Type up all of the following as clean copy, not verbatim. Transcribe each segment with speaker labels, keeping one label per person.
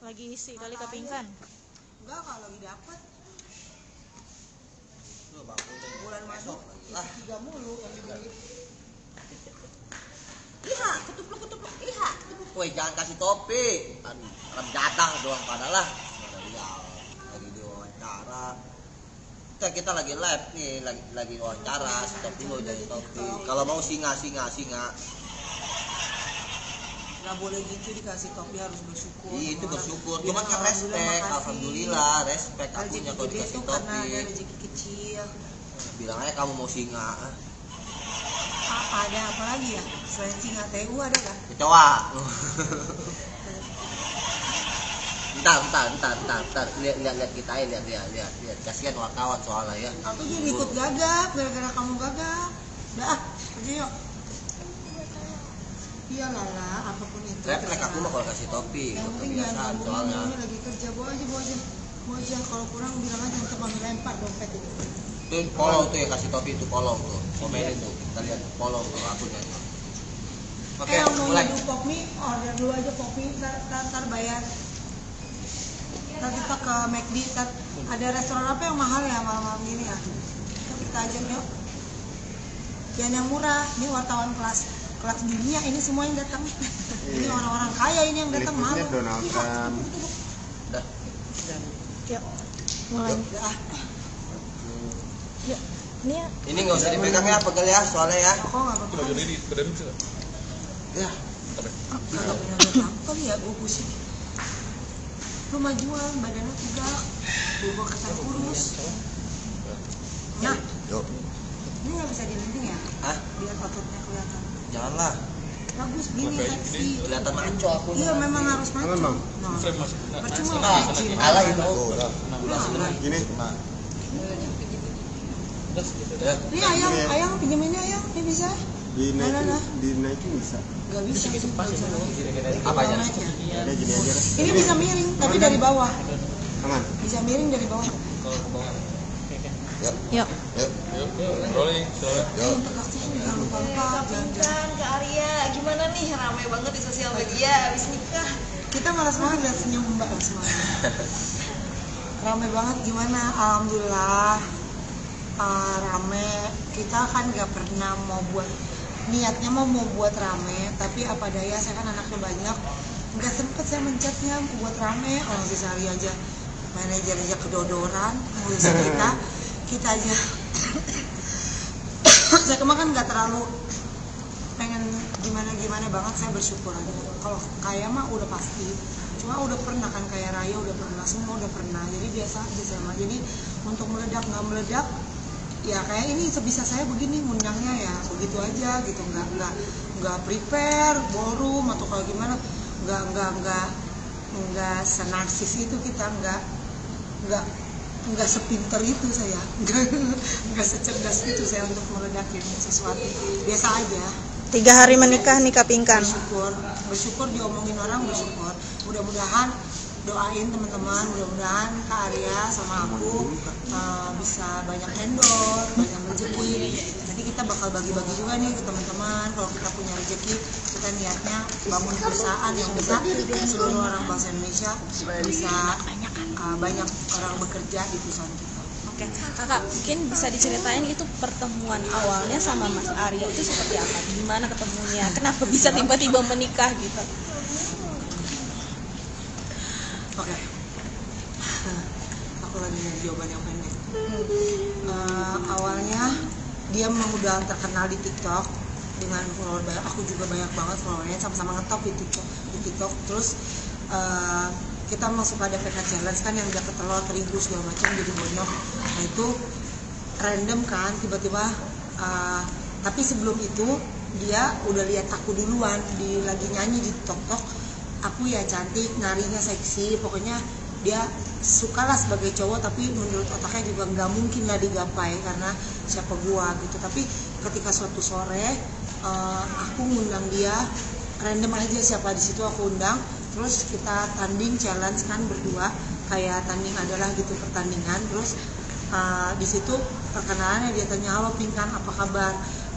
Speaker 1: Lagi isi kali kepingkan.
Speaker 2: Enggak, kalau lagi dapet.
Speaker 3: Lu bangku
Speaker 2: Bulan masuk
Speaker 3: lah.
Speaker 2: 3 mulu yang dibeli. Iha, ketupluk. Iha.
Speaker 3: Woi, jangan kasih topi. Kan jatah doang padalah. Lagi diwawancara. Kita lagi live nih, lagi wawancara. Stop dulu jadi topi. Kalau mau singa.
Speaker 2: Nggak boleh gitu dikasih topi, harus bersyukur.
Speaker 3: Iya, itu bersyukur.
Speaker 2: Bilang
Speaker 3: Cuma kan respect. Alhamdulillah, respect akunya kalau dikasih
Speaker 2: karena ada
Speaker 3: topi.
Speaker 2: rezeki kecil.
Speaker 3: Bilang aja kamu mau singa.
Speaker 2: Ada apa lagi ya? Selain singa, TU ada kah?
Speaker 3: Kecoa. Bentar. Lihat kita aja, lihat. Kasihan wartawan soalnya ya.
Speaker 2: Aku jadi ikut gagap, gara-gara kamu gagap. Udah, kerja yuk. Iya Lala, apapun itu.
Speaker 3: Refleks aku mah kalau kasih topi.
Speaker 2: Yang penting jangan
Speaker 3: Kebiasaan soalnya.
Speaker 2: ini lagi kerja, bawa aja. Kalau kurang bilang aja nanti mami lempar dompet itu.
Speaker 3: Tuh polong tuh ya, kasih topi itu polong tuh. Komenin tuh, kita lihat polong tuh akunya. Oke,
Speaker 2: Yang mau
Speaker 3: mulai.
Speaker 2: ngadu pop mie, order dulu aja pop mie, ntar bayar. Ntar kita ke McD, ada restoran apa yang mahal ya malam-malam gini ya? Kita ajak yuk. Jangan yang murah, ini wartawan kelas dunia, ini semua yang datang. Ini orang-orang kaya ini yang datang, malu.
Speaker 4: Donald Trump.
Speaker 3: Udah.
Speaker 1: Yuk. Mulai.
Speaker 2: Udah.
Speaker 1: Yuk. Ini ya.
Speaker 3: Ini nggak usah dipegang ya, pegel ya, soalnya ya.
Speaker 2: Kok nggak apa-apa?
Speaker 3: Ya.
Speaker 2: Kalau punya datang, kali ya gue pusing. Lu majuan, badannya tegak, gue kesan kurus. Nah,
Speaker 4: Yuk.
Speaker 2: ini nggak bisa dilinting ya?
Speaker 3: Hah?
Speaker 2: Biar ototnya kelihatan.
Speaker 3: Janganlah.
Speaker 2: Bagus, gini seksi.
Speaker 3: Kelihatan maco aku.
Speaker 2: Iya, memang harus maco.
Speaker 4: Tangan, Bang.
Speaker 2: Nah, percuma
Speaker 3: Nah,
Speaker 2: kecil.
Speaker 3: kalah itu.
Speaker 4: Oh, udah. Gini.
Speaker 3: Ya.
Speaker 2: Ini ayang pinjeminnya ayang, ini bisa?
Speaker 4: Dinaikin bisa.
Speaker 2: Gak bisa.
Speaker 3: Apa aja?
Speaker 4: Ada gini aja.
Speaker 2: Ini bisa miring, tapi dari bawah.
Speaker 4: Tangan.
Speaker 2: Bisa miring dari bawah.
Speaker 4: Yuk.
Speaker 1: Yuk.
Speaker 4: Yuk.
Speaker 5: Rolling,
Speaker 4: Yuk.
Speaker 2: Jangan lupa
Speaker 6: Kan ke Arya, gimana nih? Ramai banget di sosial media abis nikah.
Speaker 2: Kita malas banget lihat senyum Mbak semuanya. Rame banget gimana? Alhamdulillah. Rame. Kita kan nggak pernah mau buat, niatnya mau buat rame, tapi apa daya, saya kan anaknya banyak, nggak sempet saya mencetnya buat rame. Orang si Sari aja manajer aja kedodoran, ngurusin kita aja. Saya kemarin nggak terlalu pengen gimana banget, saya bersyukur aja. Kalau kaya mah udah pasti, cuma udah pernah kan, kaya raya udah pernah, semua udah pernah, jadi biasa aja sama. Jadi untuk meledak nggak meledak ya, kayak ini sebisa saya begini ngundangnya ya begitu aja gitu, nggak prepare ballroom atau kalau gimana, nggak senarsis itu kita, nggak sepinter itu saya, nggak secerdas itu saya untuk meledakin sesuatu, biasa aja.
Speaker 1: 3 hari menikah nih kepingkan.
Speaker 2: Bersyukur diomongin orang, bersyukur. Mudah-mudahan doain teman-teman, mudah-mudahan Kak Arya sama aku bisa banyak endorse, banyak rezeki. Nanti kita bakal bagi-bagi juga nih ke teman-teman. Kalau kita punya rezeki, kita niatnya bangun perusahaan yang bisa seluruh orang bangsa Indonesia bisa banyak orang bekerja di perusahaan kita.
Speaker 1: Oke, kakak mungkin bisa diceritain itu pertemuan awalnya sama Mas Arya itu seperti apa? Gimana ketemunya? Kenapa bisa tiba-tiba menikah gitu?
Speaker 2: Oke. Aku lagi nyari jawaban yang pendek. Awalnya dia memang udah terkenal di TikTok dengan follower banyak. Aku juga banyak banget followernya, sama-sama ngetop di TikTok. Terus kita masuk pada PK Challenge kan, yang dapet telur, terigu segala macam jadi bonyok. Nah itu random kan, tiba-tiba. Tapi sebelum itu dia udah lihat aku duluan, lagi nyanyi di TikTok. Aku ya cantik, narinya seksi, pokoknya dia sukalah sebagai cowok, tapi menurut otaknya juga nggak mungkin lah digapai karena siapa gua gitu. Tapi ketika suatu sore aku ngundang dia, random aja siapa di situ aku undang, terus kita tanding challenge kan berdua, kayak tanding adalah gitu pertandingan. Terus di situ perkenalannya dia tanya, halo Pinkan apa kabar,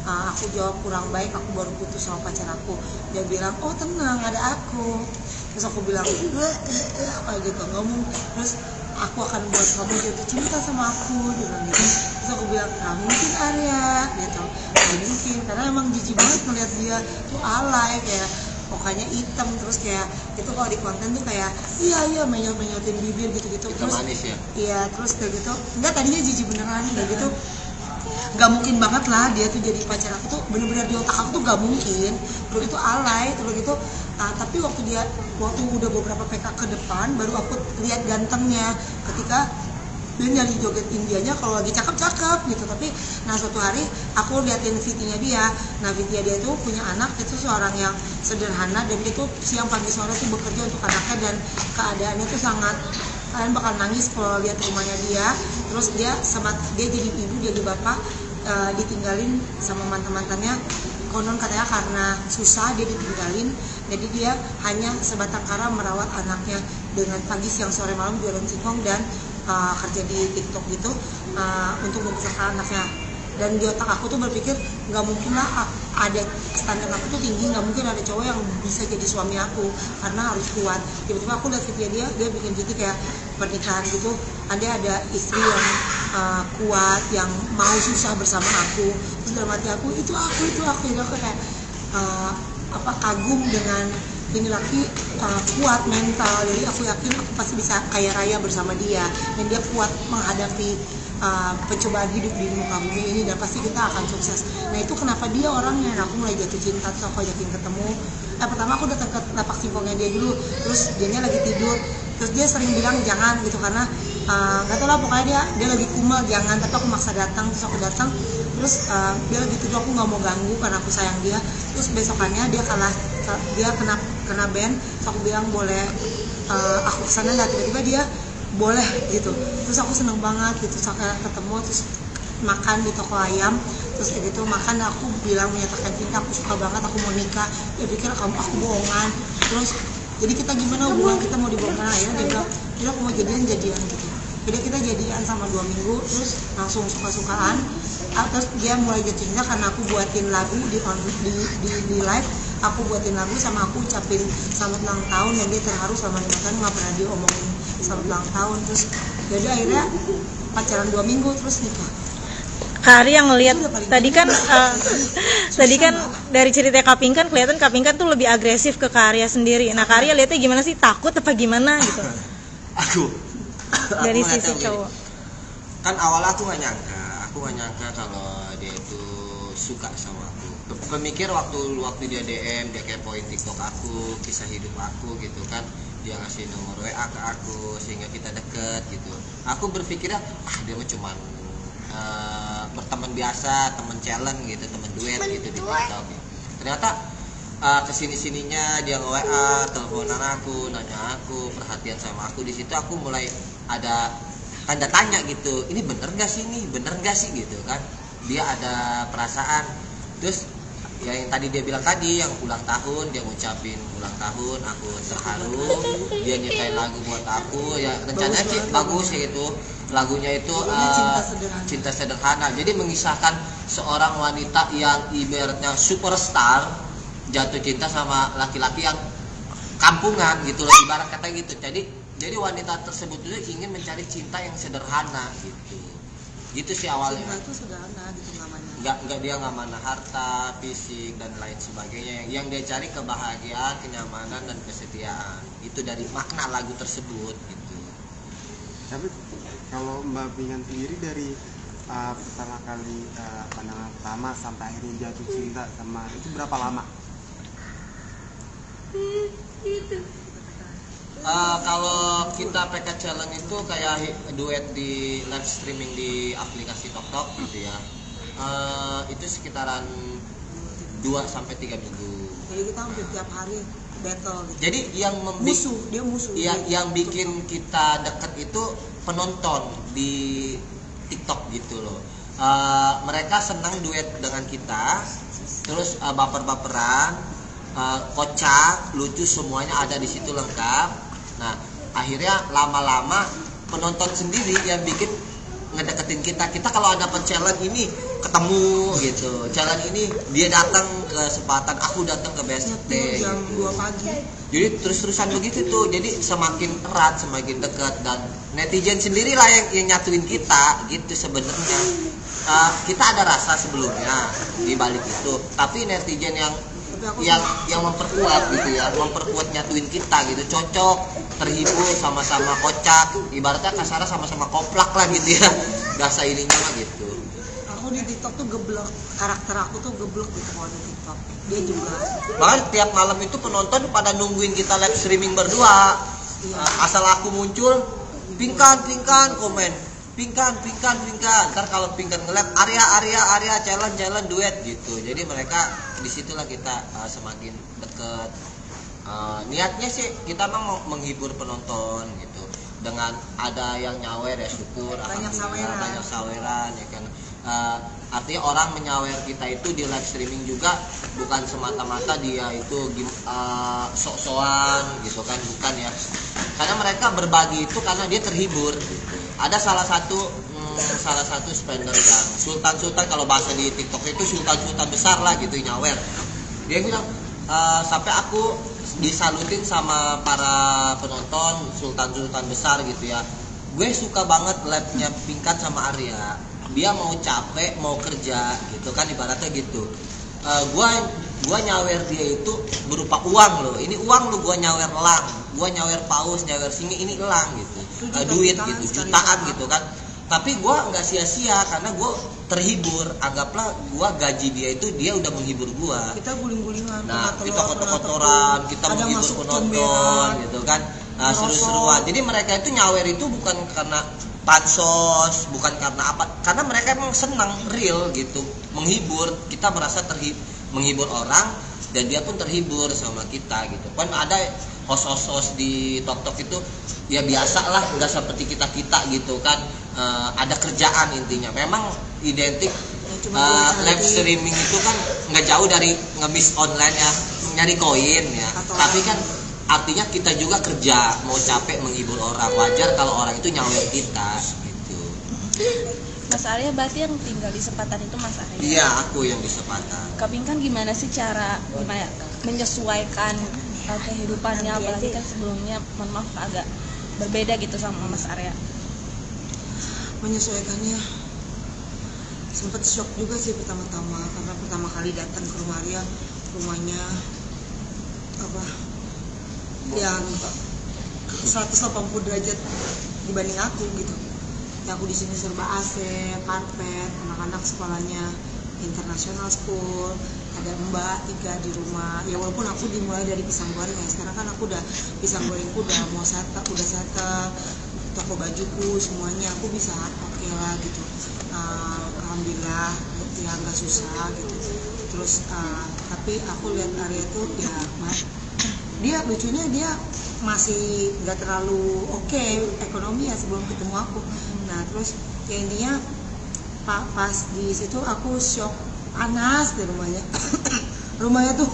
Speaker 2: aku jawab kurang baik, aku baru putus sama pacar aku. Dia bilang, oh tenang, ada aku. Terus aku bilang, kayak gitu, nggak mungkin. Terus aku akan buat kamu jatuh cinta sama aku, dia bilang gitu. Terus aku bilang, nggak mungkin Arya, gitu. Nggak mungkin, karena emang jijik banget ngeliat dia tuh alay, kayak mukanya hitam, terus kayak itu kalau di konten tuh kayak iya menyot-menyotin bibir gitu-gitu. Terus
Speaker 3: manis ya?
Speaker 2: Iya, terus kayak gitu. Enggak, tadinya jijik beneran kayak gitu. Gak mungkin banget lah dia tuh jadi pacar aku tuh, bener-bener di otak aku tuh gak mungkin. Terus itu alay, terus gitu. Tapi waktu udah beberapa PK ke depan, baru aku lihat gantengnya ketika dia nyari joget Indianya kalau lagi cakep-cakep gitu. Tapi suatu hari aku liatin VT-nya dia. Nah, VT dia itu punya anak, itu seorang yang sederhana, dan dia tuh siang pagi sore tuh bekerja untuk anaknya, dan keadaannya tuh sangat, kalian bakal nangis kalau lihat rumahnya dia. Terus dia jadi ibu, jadi bapak, ditinggalin sama mantan-mantannya. Konon katanya karena susah dia ditinggalin, jadi dia hanya sebatang kara merawat anaknya dengan pagi siang sore malam jualan singkong dan kerja di TikTok gitu, untuk membesarkan anaknya. Dan di otak aku tuh berpikir, nggak mungkin lah, ada standar aku tuh tinggi, nggak mungkin ada cowok yang bisa jadi suami aku karena harus kuat. Tiba-tiba aku lihat video dia bikin gitu kayak pernikahan gitu, ada istri yang kuat, yang mau susah bersama aku. Terus dalam hati aku, itu aku. Jadi aku kayak kagum dengan ini laki kuat mental. Jadi aku yakin aku pasti bisa kaya raya bersama dia, dan dia kuat menghadapi pencobaan hidup di muka bumi ini, dan pasti kita akan sukses. Nah, itu kenapa dia orangnya. Nah, aku mulai jatuh cinta. Terus aku ajakin ketemu. Pertama aku datang ke lapak singkongnya dia dulu, terus dianya lagi tidur. Terus dia sering bilang jangan gitu, karena nggak tahu lah, pokoknya dia lagi kumal, jangan. Tapi aku maksa datang. Terus aku datang, terus dia lagi tidur, aku nggak mau ganggu karena aku sayang dia. Terus besokannya dia kena band. Terus aku bilang boleh aku kesana nggak, tiba-tiba dia boleh gitu. Terus aku seneng banget gitu. Terus aku ketemu, terus makan di toko ayam, terus kayak gitu makan. Aku bilang menyatakan cinta, aku suka banget, aku mau nikah. Dia pikir aku bohongan. Terus jadi kita gimana hubungan kita mau dibongkar? Akhirnya dia bilang, aku mau jadian gitu. Jadi kita jadian sama 2 minggu, terus langsung suka-sukaan. Terus dia mulai jatuh cinta karena aku buatin lagu di live. Aku buatin lagu sama aku ucapin selamat ulang tahun, dan dia terharu selama 5 tahun nggak pernah dia omongin selamat ulang tahun. Terus jadi akhirnya pacaran 2 minggu terus nikah.
Speaker 1: Kak Arya ngelihat tadi kan dari cerita Kapingkan kelihatan Kapingkan tuh lebih agresif ke Kak Arya sendiri. Nah, Kak Arya lihatnya gimana sih? Takut apa gimana gitu?
Speaker 3: Aku
Speaker 1: Dari
Speaker 3: nggak
Speaker 1: sisi
Speaker 3: tahu,
Speaker 1: cowok.
Speaker 3: kan awalnya aku nggak nyangka kalau dia itu suka sama aku. Pemikir waktu dia DM, dia kepoin TikTok aku, kisah hidup aku gitu kan, dia ngasih nomor WA ke aku sehingga kita deket gitu. Aku berpikirnya dia mah cuman berteman biasa, teman challenge gitu, teman duet gitu di TikTok. Ternyata kesini-sininya dia nge-WA, teleponan aku, nanya aku, perhatian sama aku. Di situ aku mulai ada tanda tanya gitu, ini bener gak sih gitu kan. Dia ada perasaan. Terus ya yang tadi dia bilang tadi, yang ulang tahun, dia ngucapin ulang tahun, aku terharu. Dia nyiptain lagu buat aku, ya rencananya sih bagus ya gitu. Lagunya itu cinta sederhana. Jadi mengisahkan seorang wanita yang ibaratnya superstar jatuh cinta sama laki-laki yang kampungan gitu loh, ibarat kata gitu. Jadi wanita tersebut itu ingin mencari cinta yang sederhana gitu sih awalnya.
Speaker 2: Cinta itu sederhana gitu namanya.
Speaker 3: Enggak, dia nggak mana harta, fisik dan lain sebagainya. Yang dia cari kebahagiaan, kenyamanan dan kesetiaan. Itu dari makna lagu tersebut gitu.
Speaker 4: Tapi kalau Mbak Pingan sendiri dari pertama kali pandangan pertama sampai akhirnya jatuh cinta sama itu berapa lama?
Speaker 3: Kalau kita PK Challenge itu kayak duet di live streaming di aplikasi TokTok gitu ya, itu sekitaran 2-3 minggu.
Speaker 2: Jadi kita hampir tiap hari battle gitu.
Speaker 3: Jadi yang
Speaker 2: dia musuh.
Speaker 3: Yang bikin kita deket itu penonton di TikTok gitu loh. Mereka senang duet dengan kita, terus baper-baperan, kocak, lucu, semuanya ada di situ lengkap. Nah, akhirnya lama-lama penonton sendiri yang bikin ngedeketin kita kalau ada challenge ini ketemu gitu, challenge ini dia datang ke kesempatan, aku datang ke BSD
Speaker 2: jam
Speaker 3: gitu.
Speaker 2: 2 pagi.
Speaker 3: Jadi terus-terusan begitu tuh, jadi semakin erat, semakin dekat, dan netizen sendiri lah yang nyatuin kita gitu sebenarnya. Kita ada rasa sebelumnya di balik itu, tapi netizen yang memperkuat gitu ya, memperkuat nyatuin kita gitu, cocok, terhibur, sama-sama kocak, ibaratnya kasarnya sama-sama koplak lah gitu ya, bahasa ininya mah gitu.
Speaker 2: Aku di TikTok tuh geblek, karakter aku tuh geblek gitu kalau di TikTok. Dia juga.
Speaker 3: Bahkan tiap malam itu penonton pada nungguin kita live streaming berdua. Asal aku muncul, pingkan komen, pingkan. Ntar kalau pingkan nge-live, Arya challenge duet gitu. Jadi mereka disitulah kita semakin deket. Niatnya sih kita memang mau menghibur penonton gitu. Dengan ada yang nyawer ya syukur, banyak saweran ya kan. Artinya orang menyawer kita itu di live streaming juga bukan semata-mata dia itu sok-sokan gitu kan, bukan ya, karena mereka berbagi itu karena dia terhibur gitu. Ada salah satu spender yang sultan kalau bahasa di TikTok itu sultan besar lah gitu nyawer, dia bilang sampai aku disalutin sama para penonton sultan besar gitu ya, gue suka banget live-nya Pingkan sama Arya, dia mau capek mau kerja gitu kan, ibaratnya gitu. Gua nyawer dia itu berupa uang loh, ini uang lo, gua nyawer elang, gua nyawer paus, nyawer singa, ini elang gitu, duit gitu, jutaan gitu kan. Tapi gua nggak sia-sia karena gua terhibur, anggaplah gua gaji dia itu dia udah menghibur gua.
Speaker 2: Kita guling-gulingan,
Speaker 3: Nah, kita kotor-kotoran, kita menghibur penonton gitu kan. Nah, seru-seruan. Jadi mereka itu nyawer itu bukan karena pansos, bukan karena apa, karena mereka emang senang real gitu, menghibur, kita merasa menghibur orang dan dia pun terhibur sama kita gitu. Kan ada host di TikTok itu ya biasa lah, nggak seperti kita gitu kan. Ada kerjaan intinya, memang identik live streaming itu kan nggak jauh dari ngemis online ya, nyari koin ya, tapi kan artinya kita juga kerja, mau capek menghibur orang, wajar kalau orang itu nyawer kita gitu.
Speaker 1: Mas Arya berarti yang tinggal di Sepatan itu Mas Arya?
Speaker 3: Iya, aku yang di Sepatan.
Speaker 1: Kak Pingkan gimana sih cara menyesuaikan kehidupannya, apalagi kan sebelumnya mohon maaf agak berbeda gitu sama Mas Arya?
Speaker 2: Menyesuaikannya sempet shock juga sih pertama-tama, karena pertama kali datang ke rumah Arya, rumahnya apa yang 180 derajat dibanding aku gitu. Ya, aku di sini serba AC, karpet, anak-anak sekolahnya international school, ada mbak 3 di rumah. Ya walaupun aku dimulai dari pisang goreng ya, sekarang kan aku udah pisang gorengku udah mau settle, toko bajuku semuanya aku bisa oke lah gitu. Alhamdulillah ya nggak susah gitu. Terus tapi aku lihat Arya tuh ya dia lucunya dia masih nggak terlalu oke ekonomi ya sebelum ketemu aku. Nah terus ya intinya pas di situ aku shock, panas di rumahnya. Rumahnya tuh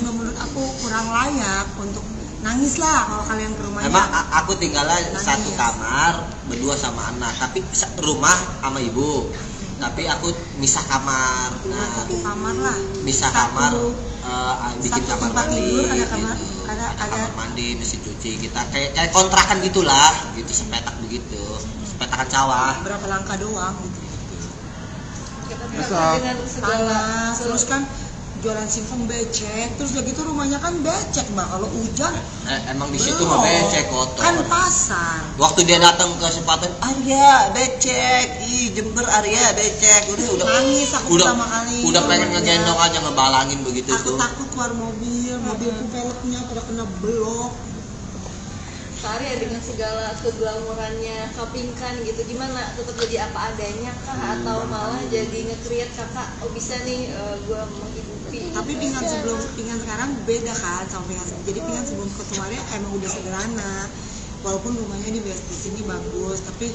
Speaker 2: menurut aku kurang layak untuk nangis lah kalau kalian ke rumahnya.
Speaker 3: Emang aku tinggalnya satu kamar berdua sama anak, tapi rumah sama ibu, tapi aku misah kamar. Nah,
Speaker 2: satu kamar lah,
Speaker 3: misah kamar, bikin kamar mandi,
Speaker 2: ada kamar,
Speaker 3: gitu.
Speaker 2: ada
Speaker 3: kamar mandi, mesin cuci, kita kayak kontrakan gitulah, gitu, sepetak begitu, sepetakan sawah.
Speaker 2: berapa langkah doang gitu.
Speaker 6: Kita dengan segala
Speaker 2: Panas, terus kan jualan singkong becek, terus udah gitu rumahnya kan becek mbak, kalau hujan
Speaker 3: Emang di situ mah becek, kotor.
Speaker 2: kan pasar.
Speaker 3: Waktu dia datang ke Sepatan, Arya becek, Jember Arya becek, udah
Speaker 2: Nangis aku pertama kali.
Speaker 3: udah pengen
Speaker 2: Rumahnya.
Speaker 3: ngegendong aja, ngebalangin begitu
Speaker 2: Aku
Speaker 3: tuh.
Speaker 2: takut keluar mobilku velgnya pada kena belok.
Speaker 6: Arya dengan segala keglamorannya Kapingkan gitu, gimana tetap jadi apa adanya kah, atau malah jadi nge-create kakak bisa nih gue menghidupi.
Speaker 2: Tapi Pingkan sekarang beda kan sama Pingkan. Jadi Pingkan sebelum ketemu Arya emang udah sederhana. Walaupun rumahnya di sini bagus, tapi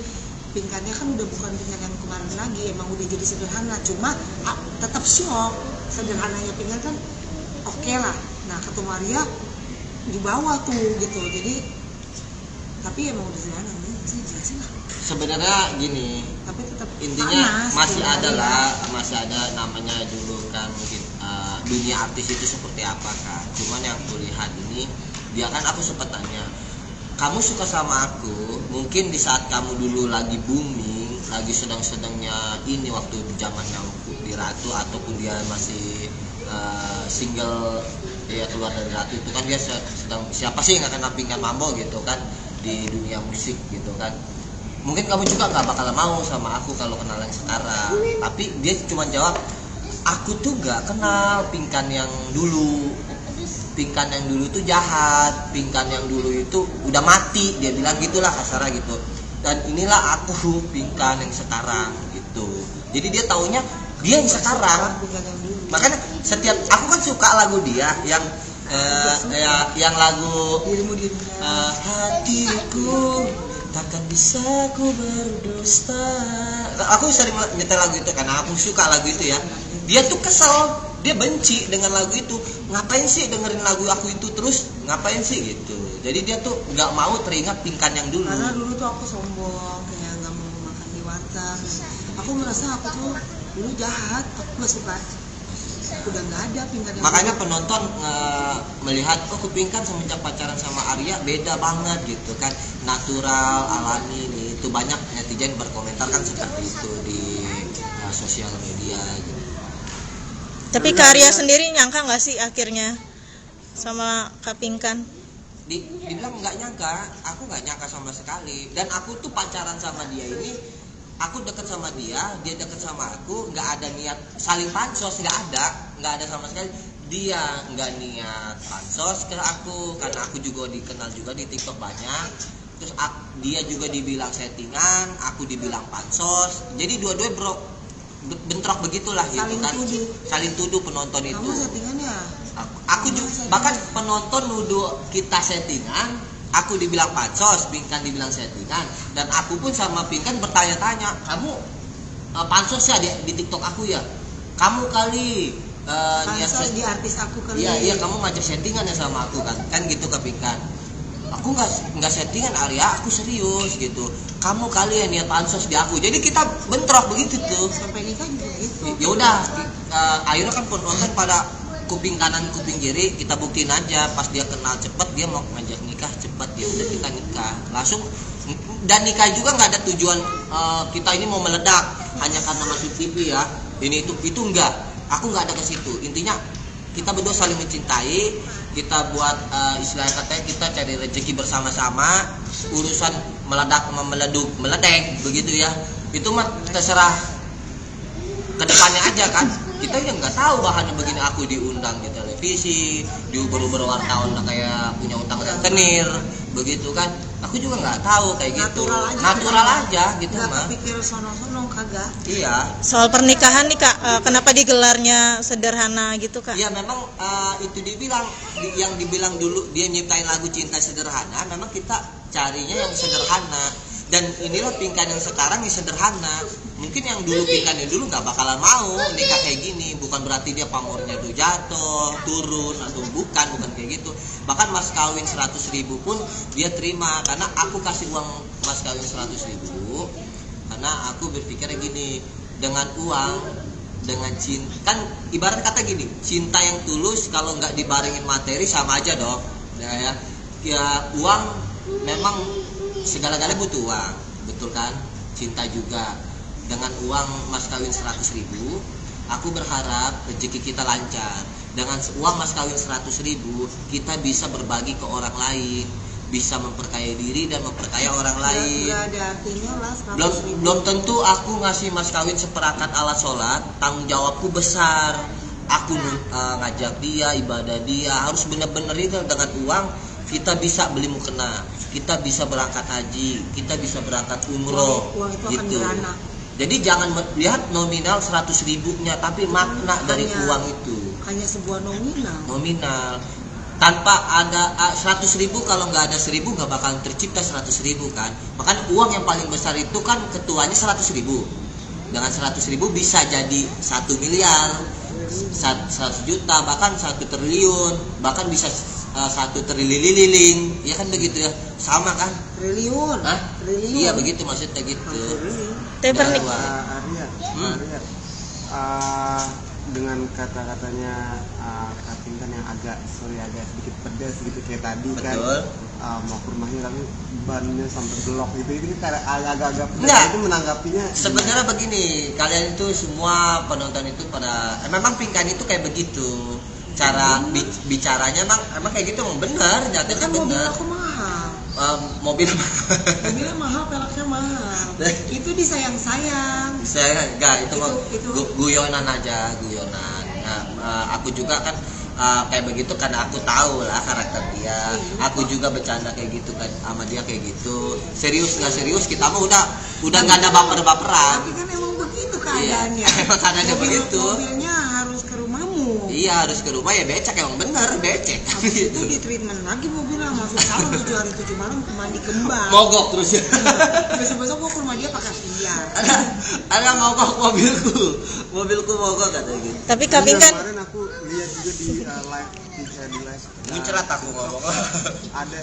Speaker 2: Pingkannya kan udah bukan Pingkan yang kemarin lagi, emang udah jadi sederhana. Cuma tetap shock, sederhananya Pingkan kan oke lah. Nah ketemu Arya di bawah tuh gitu. Jadi tapi emang udah sederhana sih, jelasin lah.
Speaker 3: Sebenarnya gini,
Speaker 2: tapi tetap
Speaker 3: Intinya
Speaker 2: panas,
Speaker 3: masih
Speaker 2: tiap
Speaker 3: ada
Speaker 2: hari.
Speaker 3: lah, masih ada namanya dulu kan mungkin dunia artis itu seperti apa kan. Cuman yang kulihat ini, dia kan aku sempat tanya, kamu suka sama aku mungkin di saat kamu dulu lagi booming, lagi sedang-sedangnya ini waktu zamannya di Ratu ataupun dia masih single, dia keluar dari Ratu itu kan dia sedang, siapa sih yang akan nampingkan Mambo gitu kan di dunia musik gitu kan. Mungkin kamu juga nggak bakal mau sama aku kalau kenal yang sekarang. Tapi dia cuma jawab, aku tuh gak kenal Pinkan yang dulu. Pinkan yang dulu tuh jahat, Pinkan yang dulu itu udah mati, dia bilang gitulah kasarnya gitu. Dan inilah aku Pinkan yang sekarang gitu. Jadi dia taunya dia yang sekarang.
Speaker 2: Bukan yang dulu.
Speaker 3: Makanya setiap aku kan suka lagu dia yang yang lagu
Speaker 2: Dirimu
Speaker 3: hatiku takkan bisa ku berdusta. Aku sering nyetel lagu itu karena aku suka lagu itu ya. Dia tuh kesel, dia benci dengan lagu itu. Ngapain sih dengerin lagu aku itu terus? Ngapain sih gitu. Jadi dia tuh nggak mau teringat Pinkan yang dulu.
Speaker 2: Karena dulu tuh aku sombong, kayak nggak mau makan di warteg. Aku merasa aku tuh dulu jahat, aku nggak suka. Udah nggak ada Pinkan yang
Speaker 3: Makanya
Speaker 2: dulu.
Speaker 3: penonton melihat kok Pinkan semenjak pacaran sama Arya beda banget gitu kan, natural, alami nih. Itu banyak netizen berkomentar kan seperti itu di sosial media gitu.
Speaker 1: Tapi Kak Arya sendiri nyangka nggak sih akhirnya sama Kak Pinkan?
Speaker 3: Dibilang nggak nyangka, aku nggak nyangka sama sekali. Dan aku tuh pacaran sama dia ini, aku deket sama dia deket sama aku, nggak ada niat saling pansos, nggak ada sama sekali. Dia nggak niat pansos ke aku, karena aku juga dikenal juga di TikTok banyak. Terus dia juga dibilang settingan, aku dibilang pansos. Jadi dua-dua bentrok begitulah gitu
Speaker 2: Saling
Speaker 3: kan.
Speaker 2: tuduh.
Speaker 3: Saling tuduh penonton itu.
Speaker 2: Kamu settingannya.
Speaker 3: Aku juga bahkan penonton nuduh kita settingan, aku dibilang pansos, Pinkan dibilang settingan, dan aku pun sama Pinkan bertanya-tanya, kamu pansos ya di TikTok aku ya? Kamu kali niat
Speaker 2: Pansos di artis aku kali.
Speaker 3: iya kamu ngajak settingan ya sama aku kan gitu ke Pinkan. Aku nggak settingan Arya, aku serius gitu. Kamu kali ya niat pansos di aku. Jadi kita bentrok begitu tuh.
Speaker 2: Sampai nikah juga gitu.
Speaker 3: Ya udah, akhirnya kan penonton pada kuping kanan kuping kiri, kita buktiin aja. Pas dia kenal cepet, dia mau ngajak nikah cepet, ya udah kita nikah langsung. Dan nikah juga nggak ada tujuan kita ini mau meledak hanya karena masuk TV ya, ini itu enggak. Aku nggak ada ke situ. Intinya kita berdua saling mencintai, kita buat istilahnya katanya kita cari rezeki bersama-sama. Urusan meledak meledek begitu ya, itu mah terserah kedepannya aja kan. Kita yang nggak tahu bahannya begini. Aku diundang di televisi, diuber-uber wartawan kayak punya utang rentenir begitu kan. Aku juga nggak tahu kayak gitu, natural aja gitu
Speaker 2: Nggak
Speaker 3: mah.
Speaker 2: kepikir sono-sono kagak.
Speaker 3: Iya.
Speaker 1: Soal pernikahan nih Kak, kenapa digelarnya sederhana gitu Kak?
Speaker 3: Iya memang itu dibilang yang dibilang dulu dia nyiptain lagu Cinta Sederhana, memang kita carinya yang sederhana. Dan inilah Pinkan yang sekarang yang sederhana. Mungkin yang dulu Pinkan yang dulu nggak bakalan mau nikah kayak gini. Bukan berarti dia pamornya tuh jatuh, turun atau bukan kayak gitu. Bahkan mas kawin 100.000 pun dia terima, karena aku kasih uang mas kawin 100.000. Karena aku berpikirnya gini, dengan uang, dengan cinta, kan ibarat kata gini, cinta yang tulus kalau nggak dibarengin materi sama aja dong. Ya uang memang segala-galanya butuh uang, betul kan? Cinta juga. Dengan uang mas kawin 100.000, aku berharap rezeki kita lancar. Dengan uang mas kawin 100.000, kita bisa berbagi ke orang lain, bisa memperkaya diri dan memperkaya orang lain.
Speaker 2: Nggak ada artinya lah 100.000.
Speaker 3: Belum tentu aku ngasih mas kawin seperangkat alat sholat, tanggung jawabku besar. Aku ngajak dia, ibadah dia, harus benar-benar itu. Dengan uang kita bisa beli mukena, kita bisa berangkat haji, kita bisa berangkat umroh.
Speaker 2: Uang itu akan
Speaker 3: gitu.
Speaker 2: beranak.
Speaker 3: Jadi jangan lihat nominal 100.000-nya, tapi makna dari uang itu.
Speaker 2: Hanya sebuah nominal.
Speaker 3: Tanpa ada 100.000, kalau nggak ada 1.000 nggak bakalan tercipta 100.000 kan. Makanya uang yang paling besar itu kan ketuanya 100.000. Dengan 100.000 bisa jadi 1 miliar, 100 juta, bahkan 1 triliun, bahkan bisa 1 triliun, ya kan begitu ya, sama kan?
Speaker 2: Triliun.
Speaker 3: Hah?
Speaker 2: Really?
Speaker 3: Iya begitu maksudnya gitu.
Speaker 1: Tapi pernik.
Speaker 4: Arya, Arya, dengan kata-katanya Kak Pinkan yang agak sedikit pedas gitu kayak tadi kan,
Speaker 3: Betul.
Speaker 4: mau ke rumahnya tapi bannya sampai belok gitu, ini kayak agak-agak pedas.
Speaker 3: Enggak.
Speaker 4: Itu menanggapinya
Speaker 3: Sebenarnya begini, kalian itu semua penonton itu pada memang Pinkan itu kayak begitu. Cara bicaranya emang kayak gitu, emang benar, nyatanya
Speaker 2: Kan mobil
Speaker 3: benar.
Speaker 2: aku mahal.
Speaker 3: Mobil
Speaker 2: Mobilnya mahal, peleknya mahal. Itu disayang-sayang.
Speaker 3: saya enggak itu mah
Speaker 2: Itu.
Speaker 3: guyonan aja, guyonan. Nah, aku juga kan kayak begitu karena aku tahu lah karakter dia. Aku juga bercanda kayak gitu kan sama dia kayak gitu. Serius nggak serius kita mah udah nggak ada baper-baperan.
Speaker 2: Tapi kan emang begitu
Speaker 3: Iya,
Speaker 2: keadaannya.
Speaker 3: emang keadaannya begitu.
Speaker 2: Mobilnya harus ke rumahmu.
Speaker 3: Iya harus ke rumah ya becek, emang bener becek.
Speaker 2: Habis itu di treatment lagi mobilnya, masuk salon 7 hari 7 malam mandi kembang.
Speaker 3: Mogok terus ya.
Speaker 2: Besok-besok gua ke rumah dia pakai VR.
Speaker 3: ada mogok mobilku mogok katanya gitu.
Speaker 1: Tapi Kak
Speaker 4: Iya,
Speaker 1: Pinkan,
Speaker 4: kemarin aku lihat juga di live
Speaker 3: Muncrat aku ngomong.
Speaker 4: ada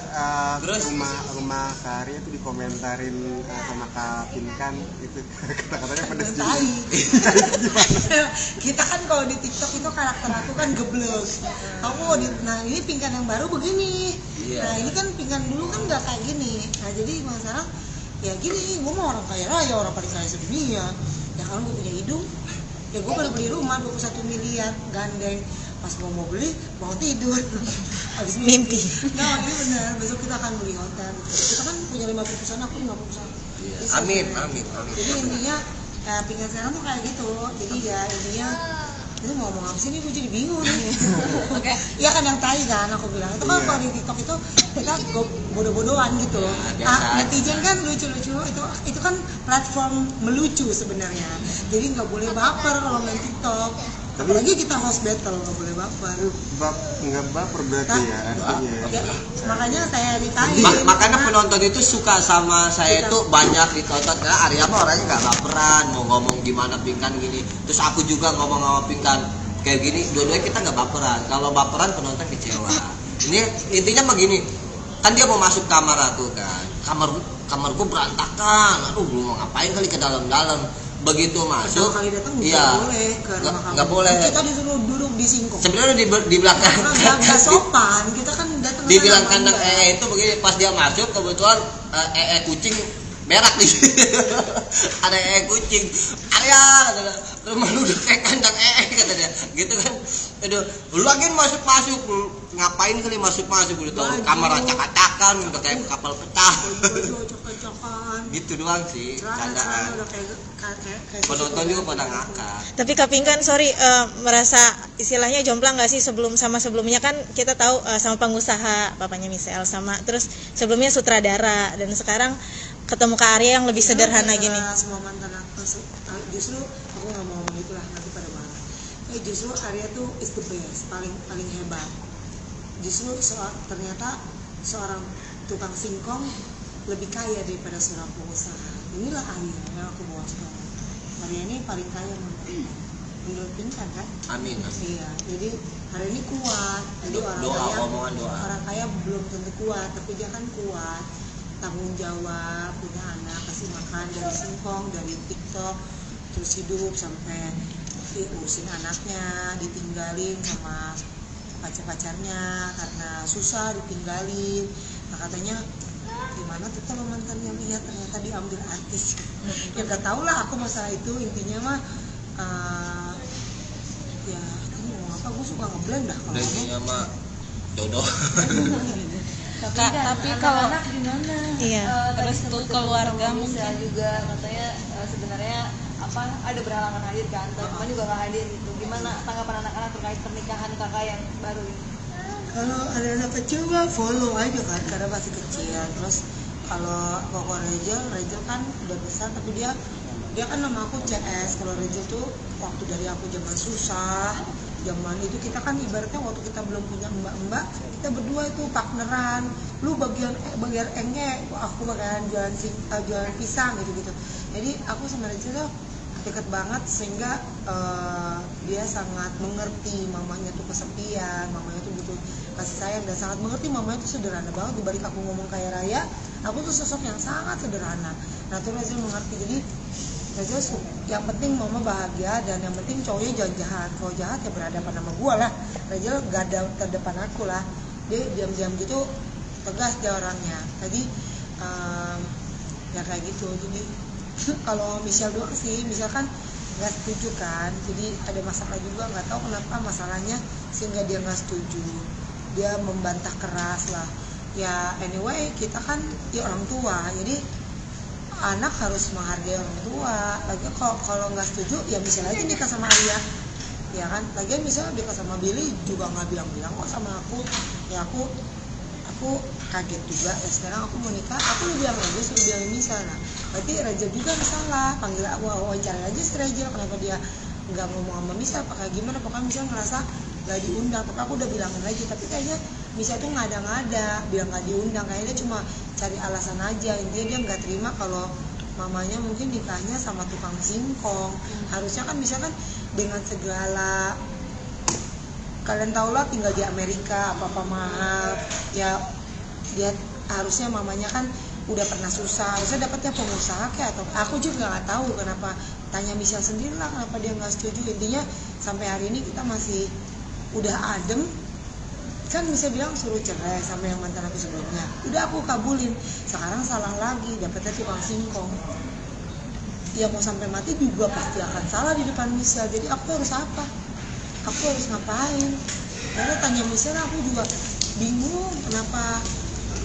Speaker 3: Terus?
Speaker 4: rumah Kak Arya itu dikomentarin sama Kak Pinkan itu kata-katanya pedes juga.
Speaker 2: Tai. Kita kan kalau di TikTok itu karakter aku kan geblek. Nah ini Pinkan yang baru begini.
Speaker 3: Iya.
Speaker 2: Nah ini kan Pinkan dulu kan nggak kayak gini. Nah jadi sekarang ya gini, gue mau orang kaya raya, orang paling kaya sedunia. Ya kalau gue punya hidung, ya gue pada beli rumah 21 miliar gandeng. Pas mau beli, mau tidur. Habis
Speaker 1: Mimpi.
Speaker 2: Nah ini benar, besok kita akan beli hotel. Kita kan punya 50 perusahaan, aku 50 perusahaan. Jadi,
Speaker 3: Amin.
Speaker 2: Jadi intinya Pinkan sekarang tuh kayak gitu. Jadi ya intinya itu mau ngomong apa sih, ini gue jadi bingung nih.
Speaker 6: Oke.
Speaker 2: Iya kan yang tai kan aku bilang itu kan
Speaker 4: Iya.
Speaker 2: kalau di TikTok itu kita bodoh-bodohan gitu.
Speaker 3: biasa
Speaker 2: Netizen kan lucu-lucu, itu kan platform melucu sebenarnya. Jadi nggak boleh baper kalau main TikTok. Apalagi kita host battle, nggak boleh baper.
Speaker 4: Nggak baper berarti ya artinya ya.
Speaker 2: Ya, makanya saya ditanya.
Speaker 3: Makanya penonton itu suka sama saya itu banyak ditonton karena Arya mah orangnya nggak baperan, mau ngomong gimana Pinkan gini, terus aku juga ngomong sama Pinkan kayak gini, dua-duanya kita nggak baperan. Kalau baperan penonton kecewa. Ini intinya begini, kan dia mau masuk kamar aku kan, kamarku berantakan, aduh belum mau ngapain kali ke dalam-dalam. Begitu masuk,
Speaker 2: Kali datang
Speaker 3: iya,
Speaker 2: boleh ke rumah kamu.
Speaker 3: nggak boleh.
Speaker 2: Kita disuruh duduk di singkong.
Speaker 3: Sebenarnya di belakang
Speaker 2: Nggak sopan, kita kan datang.
Speaker 3: dibilang kandang itu begini, pas dia masuk kebetulan kucing berak di situ. Ada kucing. Arya katanya, rumah lu udah kayak kandang kata dia. Gitu kan. Aduh, lu lagi masuk ngapain kali masuk udah tahu kamar acak-acakan udah kayak kapal pecah.
Speaker 2: Cocok-cocokan.
Speaker 3: Gitu doang sih candaan.
Speaker 2: Udah kayak
Speaker 3: Penonton juga pada ngakak.
Speaker 1: tapi Kak Pinkan sorry merasa istilahnya jomplang nggak sih sebelumnya kan kita tahu sama pengusaha papanya Michelle sama terus sebelumnya sutradara dan sekarang ketemu Kak Arya yang lebih sederhana gini.
Speaker 2: Semua mantan aku justru aku nggak mau ngomong itulah nanti pada marah. Justru Arya tuh is the best, paling hebat. Justru ternyata seorang tukang singkong lebih kaya daripada seorang pengusaha. Inilah Arya yang aku bawa sekarang. Arya ini paling kaya menurut Pinkan kan?
Speaker 3: Amin.
Speaker 2: Iya, jadi hari ini kuat. Jadi
Speaker 3: Omongan doa.
Speaker 2: orang kaya belum tentu kuat, tapi dia kan kuat, tanggung jawab, punya anak, kasih makan dari singkong, dari TikTok, terus hidup sampai urusin anaknya, ditinggalin sama pacar-pacarnya karena susah ditinggalin. Nah katanya gimana tuh kalau mantan yang lihat ternyata diambil artis. Ya gak tau lah aku masalah itu, intinya mah ya kamu ngomong apa, gue suka ngeblend dah kalau ngomong.
Speaker 3: Intinya mah jodoh.
Speaker 1: Tapi kalau
Speaker 6: anak gimana?
Speaker 1: Iya.
Speaker 6: Restu
Speaker 1: keluarga
Speaker 6: mungkin juga katanya sebenarnya ada berhalangan hadir kan, teman juga nggak hadir gitu. Gimana tanggapan anak-anak terkait pernikahan kakak yang baru ini?
Speaker 2: Kalau ada anak kecil mah follow aja kan karena masih kecil. Terus kalau Koko Rachel kan udah besar tapi dia kan nama aku CS. Kalau Rachel tuh waktu dari aku zaman susah, zaman itu kita kan ibaratnya waktu kita belum punya mbak-mbak, kita berdua itu partneran. Lu bagian engge, aku bakalan jualan pisang gitu. Jadi aku sama Rachel tuh dekat banget sehingga dia sangat mengerti mamanya tuh kesepian, mamanya tuh butuh kasih sayang, dan sangat mengerti mamanya tuh sederhana banget. Dibalik aku ngomong kaya raya, aku tuh sosok yang sangat sederhana. Nah tuh Rachel mengerti. Jadi Rachel yang penting mama bahagia, dan yang penting cowoknya jangan jahat. Kalau jahat ya berhadapan sama gua lah. Rachel gak ada terdepan aku lah. Dia diam-diam gitu, tegas dia orangnya. Tadi ya kayak gitu. Jadi kalau Michelle doang sih, misalkan nggak setuju kan, jadi ada masalah juga, nggak tahu kenapa masalahnya sehingga dia nggak setuju, dia membantah keras lah. Ya anyway, kita kan di orang tua, jadi anak harus menghargai orang tua. Lagi kalau nggak setuju ya Michelle aja nikah sama Arya, ya kan. Lagian misalnya nikah sama Billy juga nggak bilang-bilang kok sama aku. Ya aku kaget juga ya, sekarang aku mau nikah, aku udah bilang aja, suruh bilang misalnya. Berarti Rachel juga salah, panggil aku wawancara aja si Rachel, kenapa dia nggak ngomong sama Misal, apa kayak gimana. Pokoknya Misal ngerasa nggak diundang, tapi aku udah bilangin lagi, tapi kayaknya Misal tuh ngada-ngada bilang nggak diundang, kayaknya dia cuma cari alasan aja. Intinya dia nggak terima kalau mamanya mungkin nikahnya sama tukang singkong. Harusnya kan misalkan dengan segala, kalian tau lah tinggal di Amerika, apa-apa mahal ya, dia harusnya mamanya kan udah pernah susah, harusnya dapatnya pengusaha kayak, atau aku juga nggak tahu kenapa. Tanya Michelle sendiri lah kenapa dia nggak setuju. Intinya sampai hari ini kita masih udah adem kan. Michelle bilang suruh cerai sama yang mantan aku sebelumnya, udah aku kabulin. Sekarang salah lagi, dapatnya tukang singkong. Ya mau sampai mati juga pasti akan salah di depan Michelle. Jadi aku harus apa? Aku harus ngapain? Karena tanya Michelle, aku juga bingung kenapa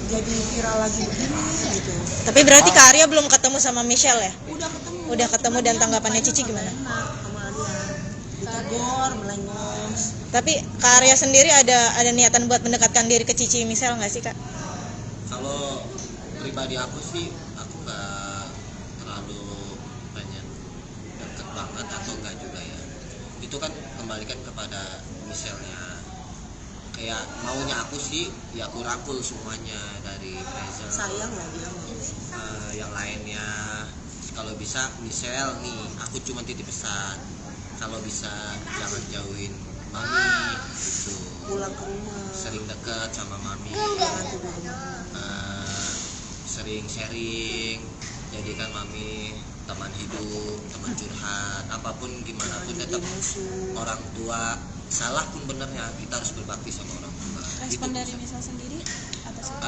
Speaker 2: jadi viral lagi begini gitu.
Speaker 1: Tapi berarti Kak Arya belum ketemu sama Michelle ya?
Speaker 2: Udah ketemu
Speaker 1: Dan tanggapannya Cici gimana?
Speaker 2: Enak sama dia, ditegur, melengos.
Speaker 1: Tapi Kak Arya sendiri ada niatan buat mendekatkan diri ke Cici Michelle nggak sih Kak?
Speaker 3: Kalau pribadi aku sih, aku nggak terlalu pengen deket banget atau enggak juga ya. Itu kan kembalikan kepada Michelle-nya. Kayak maunya aku sih ya aku rangkul semuanya dari Rachel.
Speaker 2: Sayang lah dia.
Speaker 3: Yang lainnya kalau bisa Michelle nih, aku cuma titip pesan, kalau bisa jangan jauhin mami gitu.
Speaker 2: Pulang ke rumah.
Speaker 3: Sering deket sama mami. Sering sharing, jadikan mami teman hidup, teman curhat, apapun gimana pun tetap orang tua. Salah pun benernya kita harus berbakti sama orang tua.
Speaker 5: Respon
Speaker 3: Gitu,
Speaker 5: dari
Speaker 3: bisa.
Speaker 5: Misal sendiri atas itu?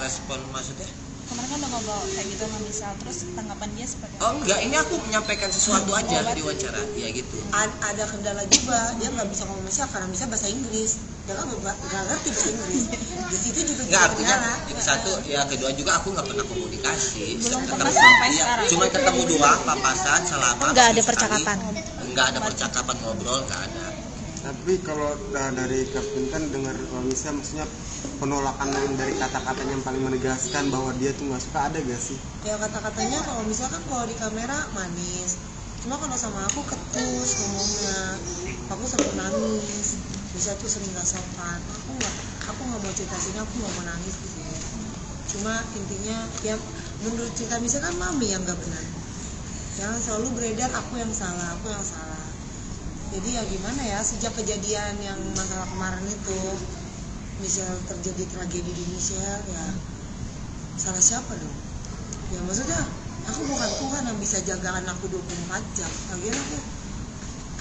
Speaker 3: Respon maksudnya?
Speaker 5: Kemarin kan udah ngobrol kayak gitu sama Misal, terus tanggapan dia seperti apa?
Speaker 3: Oh enggak, ini aku menyampaikan sesuatu aja di wawancara, ya gitu.
Speaker 2: Ada kendala juga, dia nggak bisa ngomong Michelle karena bisa bahasa Inggris. Dia kan nggak ngerti bahasa Inggris. Di situ juga
Speaker 3: Enggak,
Speaker 2: jadi
Speaker 3: artinya
Speaker 2: kendala.
Speaker 3: itu satu, ya kedua juga aku nggak pernah komunikasi.
Speaker 5: Belum
Speaker 3: Ketemu,
Speaker 5: pernah sampai
Speaker 3: iya,
Speaker 5: sekarang.
Speaker 3: cuma ketemu doang, papasan, salaman.
Speaker 1: Nggak ada
Speaker 3: sekali.
Speaker 1: percakapan.
Speaker 3: Nggak ada percakapan, ngobrol nggak ada.
Speaker 4: Tapi kalau dari Kapten dengar misalnya, maksudnya penolakan yang dari kata-katanya yang paling menegaskan bahwa dia tuh nggak suka, ada gak sih?
Speaker 2: Ya kata-katanya kalau misalkan kalau di kamera manis, cuma kalau sama aku ketus ngomongnya, aku sering nangis, bisa tuh sering gak sopan. Aku nggak mau cerita sini, aku nggak mau nangis di sini. Cuma intinya ya menurut cerita misalkan mami yang nggak benar, yang selalu beredar aku yang salah. Jadi ya gimana ya, sejak kejadian yang masalah kemarin itu Michelle terjadi tragedi di Michelle, ya salah siapa dong? Ya maksudnya aku bukan Tuhan yang bisa jaga anakku 24 jam. Akhirnya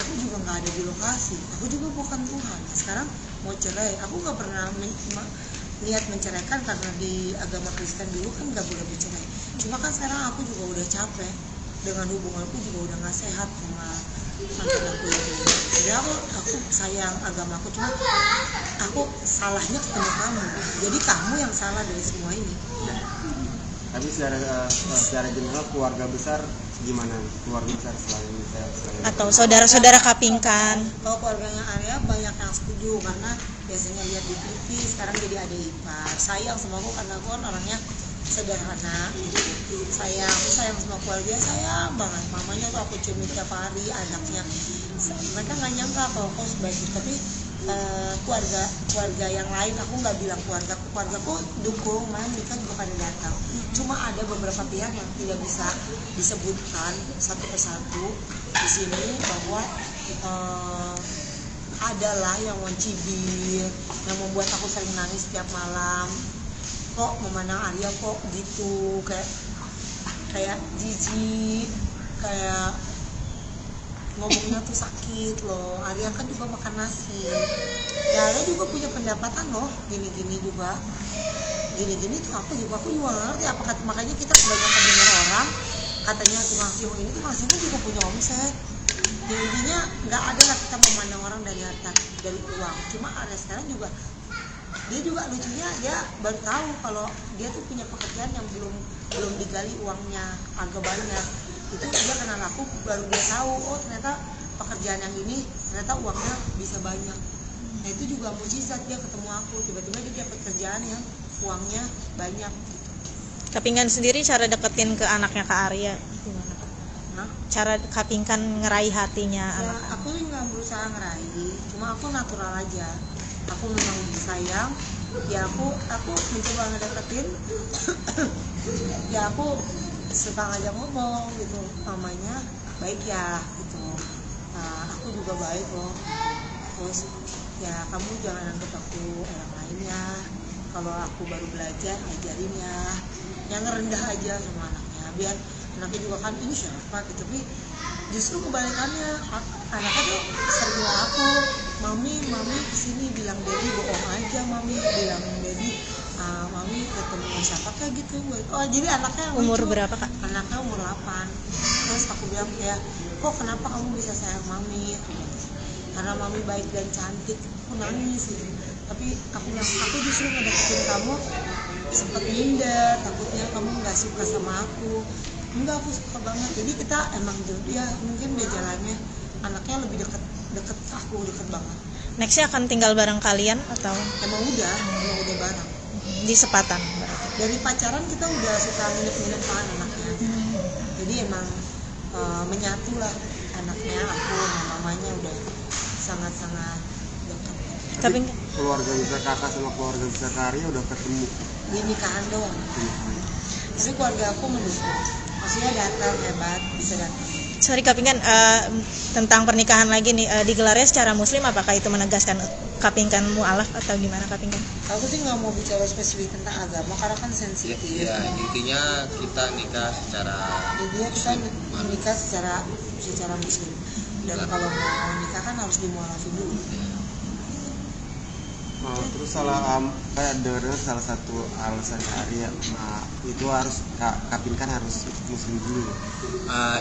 Speaker 2: aku juga nggak ada di lokasi, aku juga bukan Tuhan. Sekarang mau cerai, aku nggak pernah niat menceraikan karena di agama Kristen dulu kan nggak boleh bercerai. Cuma kan sekarang aku juga udah capek dengan hubunganku, juga udah nggak sehat sama mantan aku itu. Jadi aku sayang agamaku, cuma aku salahnya ketemu kamu. Jadi kamu yang salah dari semua ini.
Speaker 4: Tapi secara general keluarga besar gimana? Keluarga besar selain
Speaker 1: Atau saudara-saudara Kapingkan?
Speaker 2: Kalau keluarganya Arya banyak yang setuju karena biasanya lihat di TV, sekarang jadi adik ipar. Sayang sama aku karena aku kan orangnya sederhana. Aku sayang sama keluarga, sayang banget. Mamanya tuh aku cium tiap hari, anaknya. Mereka nggak nyangka kalau aku sebaik itu, tapi keluarga yang lain, aku nggak bilang keluargaku dukung, malah mereka juga pada datang. Cuma ada beberapa pihak yang tidak bisa disebutkan satu persatu di sini bahwa adalah yang mencibir, yang membuat aku sering nangis setiap malam. Kok memandang Arya kok gitu, kayak jijik, kayak ngomongnya tuh sakit loh. Arya kan juga makan nasi, ya Arya juga punya pendapatan loh, gini-gini juga, gini-gini tuh aku juga nggak ngerti apa makanya kita kebanyakan dengar orang katanya tukang siung ini, tukang siung juga punya omset. Ya, intinya nggak ada lah kita memandang orang dari harta, dari uang. Cuma Arya sekarang juga, dia juga lucunya dia baru tahu kalau dia tuh punya pekerjaan yang belum digali uangnya agak banyak. Itu dia kenal aku, baru dia tahu oh ternyata pekerjaan yang ini ternyata uangnya bisa banyak. Nah itu juga mukjizat, dia ketemu aku tiba-tiba dia dapat kerjaan yang uangnya banyak gitu.
Speaker 1: Kapingkan sendiri cara deketin ke anaknya Kak Arya gimana?
Speaker 2: Nah,
Speaker 1: Cara Kapingkan ngeraih hatinya
Speaker 2: ya
Speaker 1: anak?
Speaker 2: aku nggak berusaha ngeraih, cuma aku natural aja. Aku memang sayang, ya aku mencoba ngedeketin. Ya aku suka ngajak ngomong gitu, mamanya baik ya gitu, nah, aku juga baik loh. Terus ya kamu jangan anggap aku orang lainnya, kalau aku baru belajar ajarin ya, yang rendah aja sama anaknya, biar anaknya juga kan ini siapa gitu. Tapi justru kebalikannya, anaknya tuh sering aku, mami kesini, bilang Dedi bohong aja, mami bilang Dedi mami ketemu siapa kayak gitu. Oh jadi anaknya
Speaker 1: Umur
Speaker 2: lucu.
Speaker 1: berapa Kak?
Speaker 2: Anaknya umur 8. Terus aku bilang kayak, kok kenapa kamu bisa sayang mami? Karena mami baik dan cantik. Aku nangis gitu. Tapi aku bilang, aku justru ngedeketin kamu sempet minder, takutnya kamu nggak suka sama aku. Enggak, aku suka banget. Jadi kita emang ya mungkin dia jalannya anaknya lebih deket aku, deket banget.
Speaker 1: Nextnya akan tinggal bareng kalian atau
Speaker 2: Emang udah bareng.
Speaker 1: di Sepatan berarti?
Speaker 2: Dari pacaran kita udah suka nginep kan anaknya. Jadi emang menyatu lah anaknya, aku sama mamanya udah sangat-sangat dekat.
Speaker 1: Tapi
Speaker 4: keluarga besar kakak sama keluarga besar Arya udah ketemu
Speaker 2: Di nikahan doang. Tapi keluarga aku mendukung. Maksudnya datang hebat, bisa datang.
Speaker 1: sorry Kapingkan, tentang pernikahan lagi nih, digelarnya secara muslim, apakah itu menegaskan Kapingkan mualaf atau gimana Kapingkan?
Speaker 2: Aku sih nggak mau bicara spesifik tentang agama karena kan sensitif.
Speaker 3: Ya, intinya kita nikah secara
Speaker 2: Intinya kita menikah secara muslim. Dan kalau mau nikah kan harus dimualafin dulu.
Speaker 4: terus kayak dengar salah satu alasan Arya itu harus Kapingkan harus muslim dulu.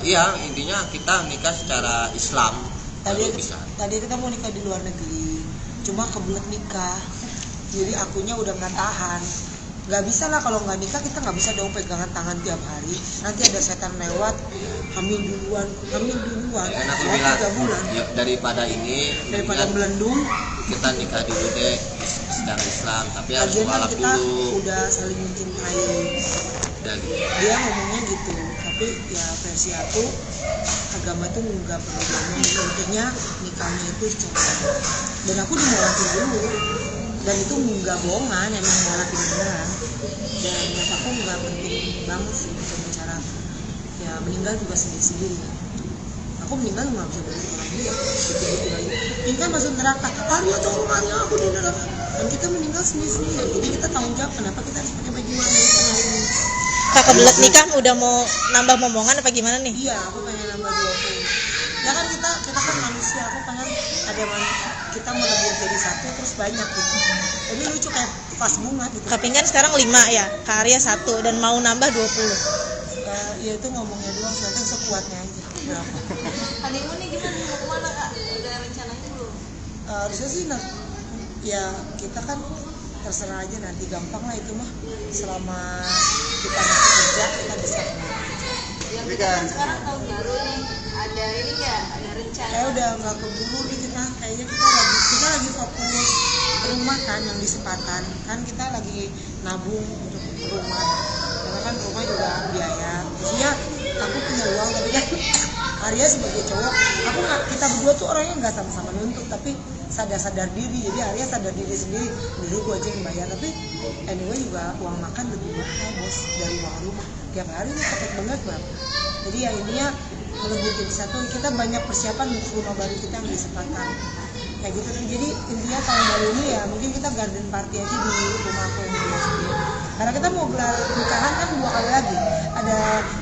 Speaker 3: Iya, intinya kita nikah secara Islam. Baru bisa.
Speaker 2: Tadi kita mau nikah di luar negeri, cuma kebelet nikah, jadi akunya udah nggak tahan. Nggak bisa lah kalau nggak nikah, kita nggak bisa dong pegangan tangan tiap hari. Nanti ada setan lewat, hamil duluan.
Speaker 3: Kan aku bilang
Speaker 2: 3 bulan.
Speaker 3: ya, daripada
Speaker 2: Daripada melendung.
Speaker 3: kita nikah dulu deh secara Islam, tapi harus
Speaker 2: Lagian kan
Speaker 3: mualaf
Speaker 2: kita
Speaker 3: dulu.
Speaker 2: udah saling mencintai.
Speaker 3: Udah gitu.
Speaker 2: Dia ngomongnya gitu, tapi ya versi aku agama tuh nggak perlu ngomong. Intinya nikahnya itu secara, dan aku dimualafin dulu. Dan itu nggak bohongan, emang mualafin beneran. Dan menurut aku nggak penting banget sih untuk bicara. Ya meninggal juga sendiri-sendiri. Aku meninggal nggak bisa berarti orang dia gitu lagi. Ini kan masuk neraka. Arya tolongannya aku di neraka. Dan kita meninggal sendiri-sendiri. Jadi kita tanggung jawab kenapa kita harus pakai baju warna itu hari ini.
Speaker 1: Kak kebelet nikah udah mau nambah momongan apa gimana nih?
Speaker 2: Iya, aku pengen nambah 20. Ya kan kita kan manusia, aku pengen ada kita melebur jadi satu terus banyak gitu. Jadi lucu kayak pas bunga gitu.
Speaker 1: Kapingkan sekarang 5 ya, Kak Arya 1 dan mau nambah 20.
Speaker 2: Ya itu ngomongnya doang, soalnya sekuatnya aja. Berapa?
Speaker 6: Honeymoon nih gimana, mau kemana kak? Udah rencananya belum?
Speaker 2: Harusnya sih ya kita kan terserah aja, nanti gampang lah itu mah, selama kita masih kerja kita bisa kemana.
Speaker 6: Yang kita kan sekarang tahun baru nih, ada ini nggak? Ada rencana?
Speaker 2: Kayak udah nggak keburu nih kita, kayaknya kita lagi fokus rumah kan yang di Sepatan, kan kita lagi nabung untuk rumah, karena kan rumah juga biaya. Maksudnya aku punya uang tapi kan Arya sebagai cowok, kita berdua tuh orangnya nggak sama-sama nuntut, tapi sadar diri. Jadi Arya sadar diri sendiri, dulu gue aja yang bayar, tapi anyway juga uang makan lebih mahal bos dari uang rumah. Tiap hari nih paket banget bang. Jadi ya ininya melebur jadi satu. Kita banyak persiapan untuk rumah baru kita yang di Sepatan. Kayak gitu. Jadi intinya tahun baru ini ya mungkin kita garden party aja di rumah aku yang di SD. Karena kita mau gelar nikahan kan 2 kali lagi. Ada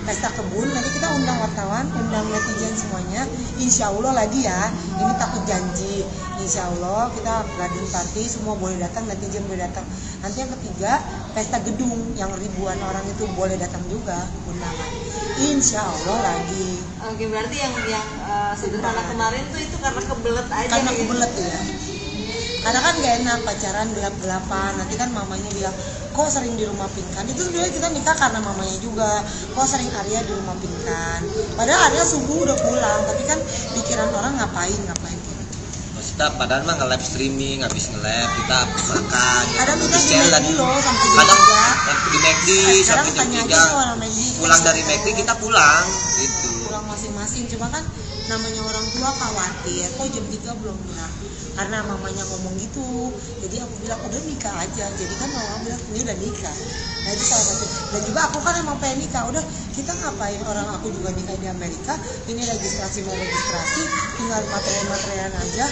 Speaker 2: pesta kebun, nanti kita undang wartawan, undang netizen semuanya. Insya Allah lagi ya, ini takut janji. Insya Allah kita garden party, semua boleh datang, netizen boleh datang. Nanti yang ketiga, pesta gedung yang ribuan orang itu boleh datang juga undangan. Insya Allah lagi.
Speaker 6: Oke, berarti yang sederhana kemarin tuh itu karena kebelet aja.
Speaker 2: Karena
Speaker 6: gitu.
Speaker 2: kebelet ya. Karena kan gak enak pacaran gelap-gelapan. Nanti kan mamanya bilang, kok sering di rumah Pinkan. Itu sebenarnya kita nikah karena mamanya juga. Kok sering Arya di rumah Pinkan. Padahal Arya subuh udah pulang, tapi kan pikiran orang ngapain gitu.
Speaker 3: Kita padahal mah nge-live streaming, habis nge-live kita makan.
Speaker 2: Kadang kita di
Speaker 3: Shell
Speaker 2: McD loh sampai jam
Speaker 3: kadang
Speaker 2: 3.
Speaker 3: di McD
Speaker 2: Sekarang
Speaker 3: sampai jam
Speaker 2: tanya
Speaker 3: 3.
Speaker 2: aja sama orang McD.
Speaker 3: Pulang dari McD kita pulang gitu.
Speaker 2: Pulang masing-masing, cuma kan namanya orang tua khawatir, kok jam 3 belum pulang. Karena mamanya ngomong gitu, jadi aku bilang udah nikah aja. Jadi kan mama bilang ini udah nikah. Nah itu salah satu. Dan juga aku kan emang pengen nikah. Udah kita ngapain, orang aku juga nikah di Amerika. Ini registrasi mau registrasi, tinggal material aja.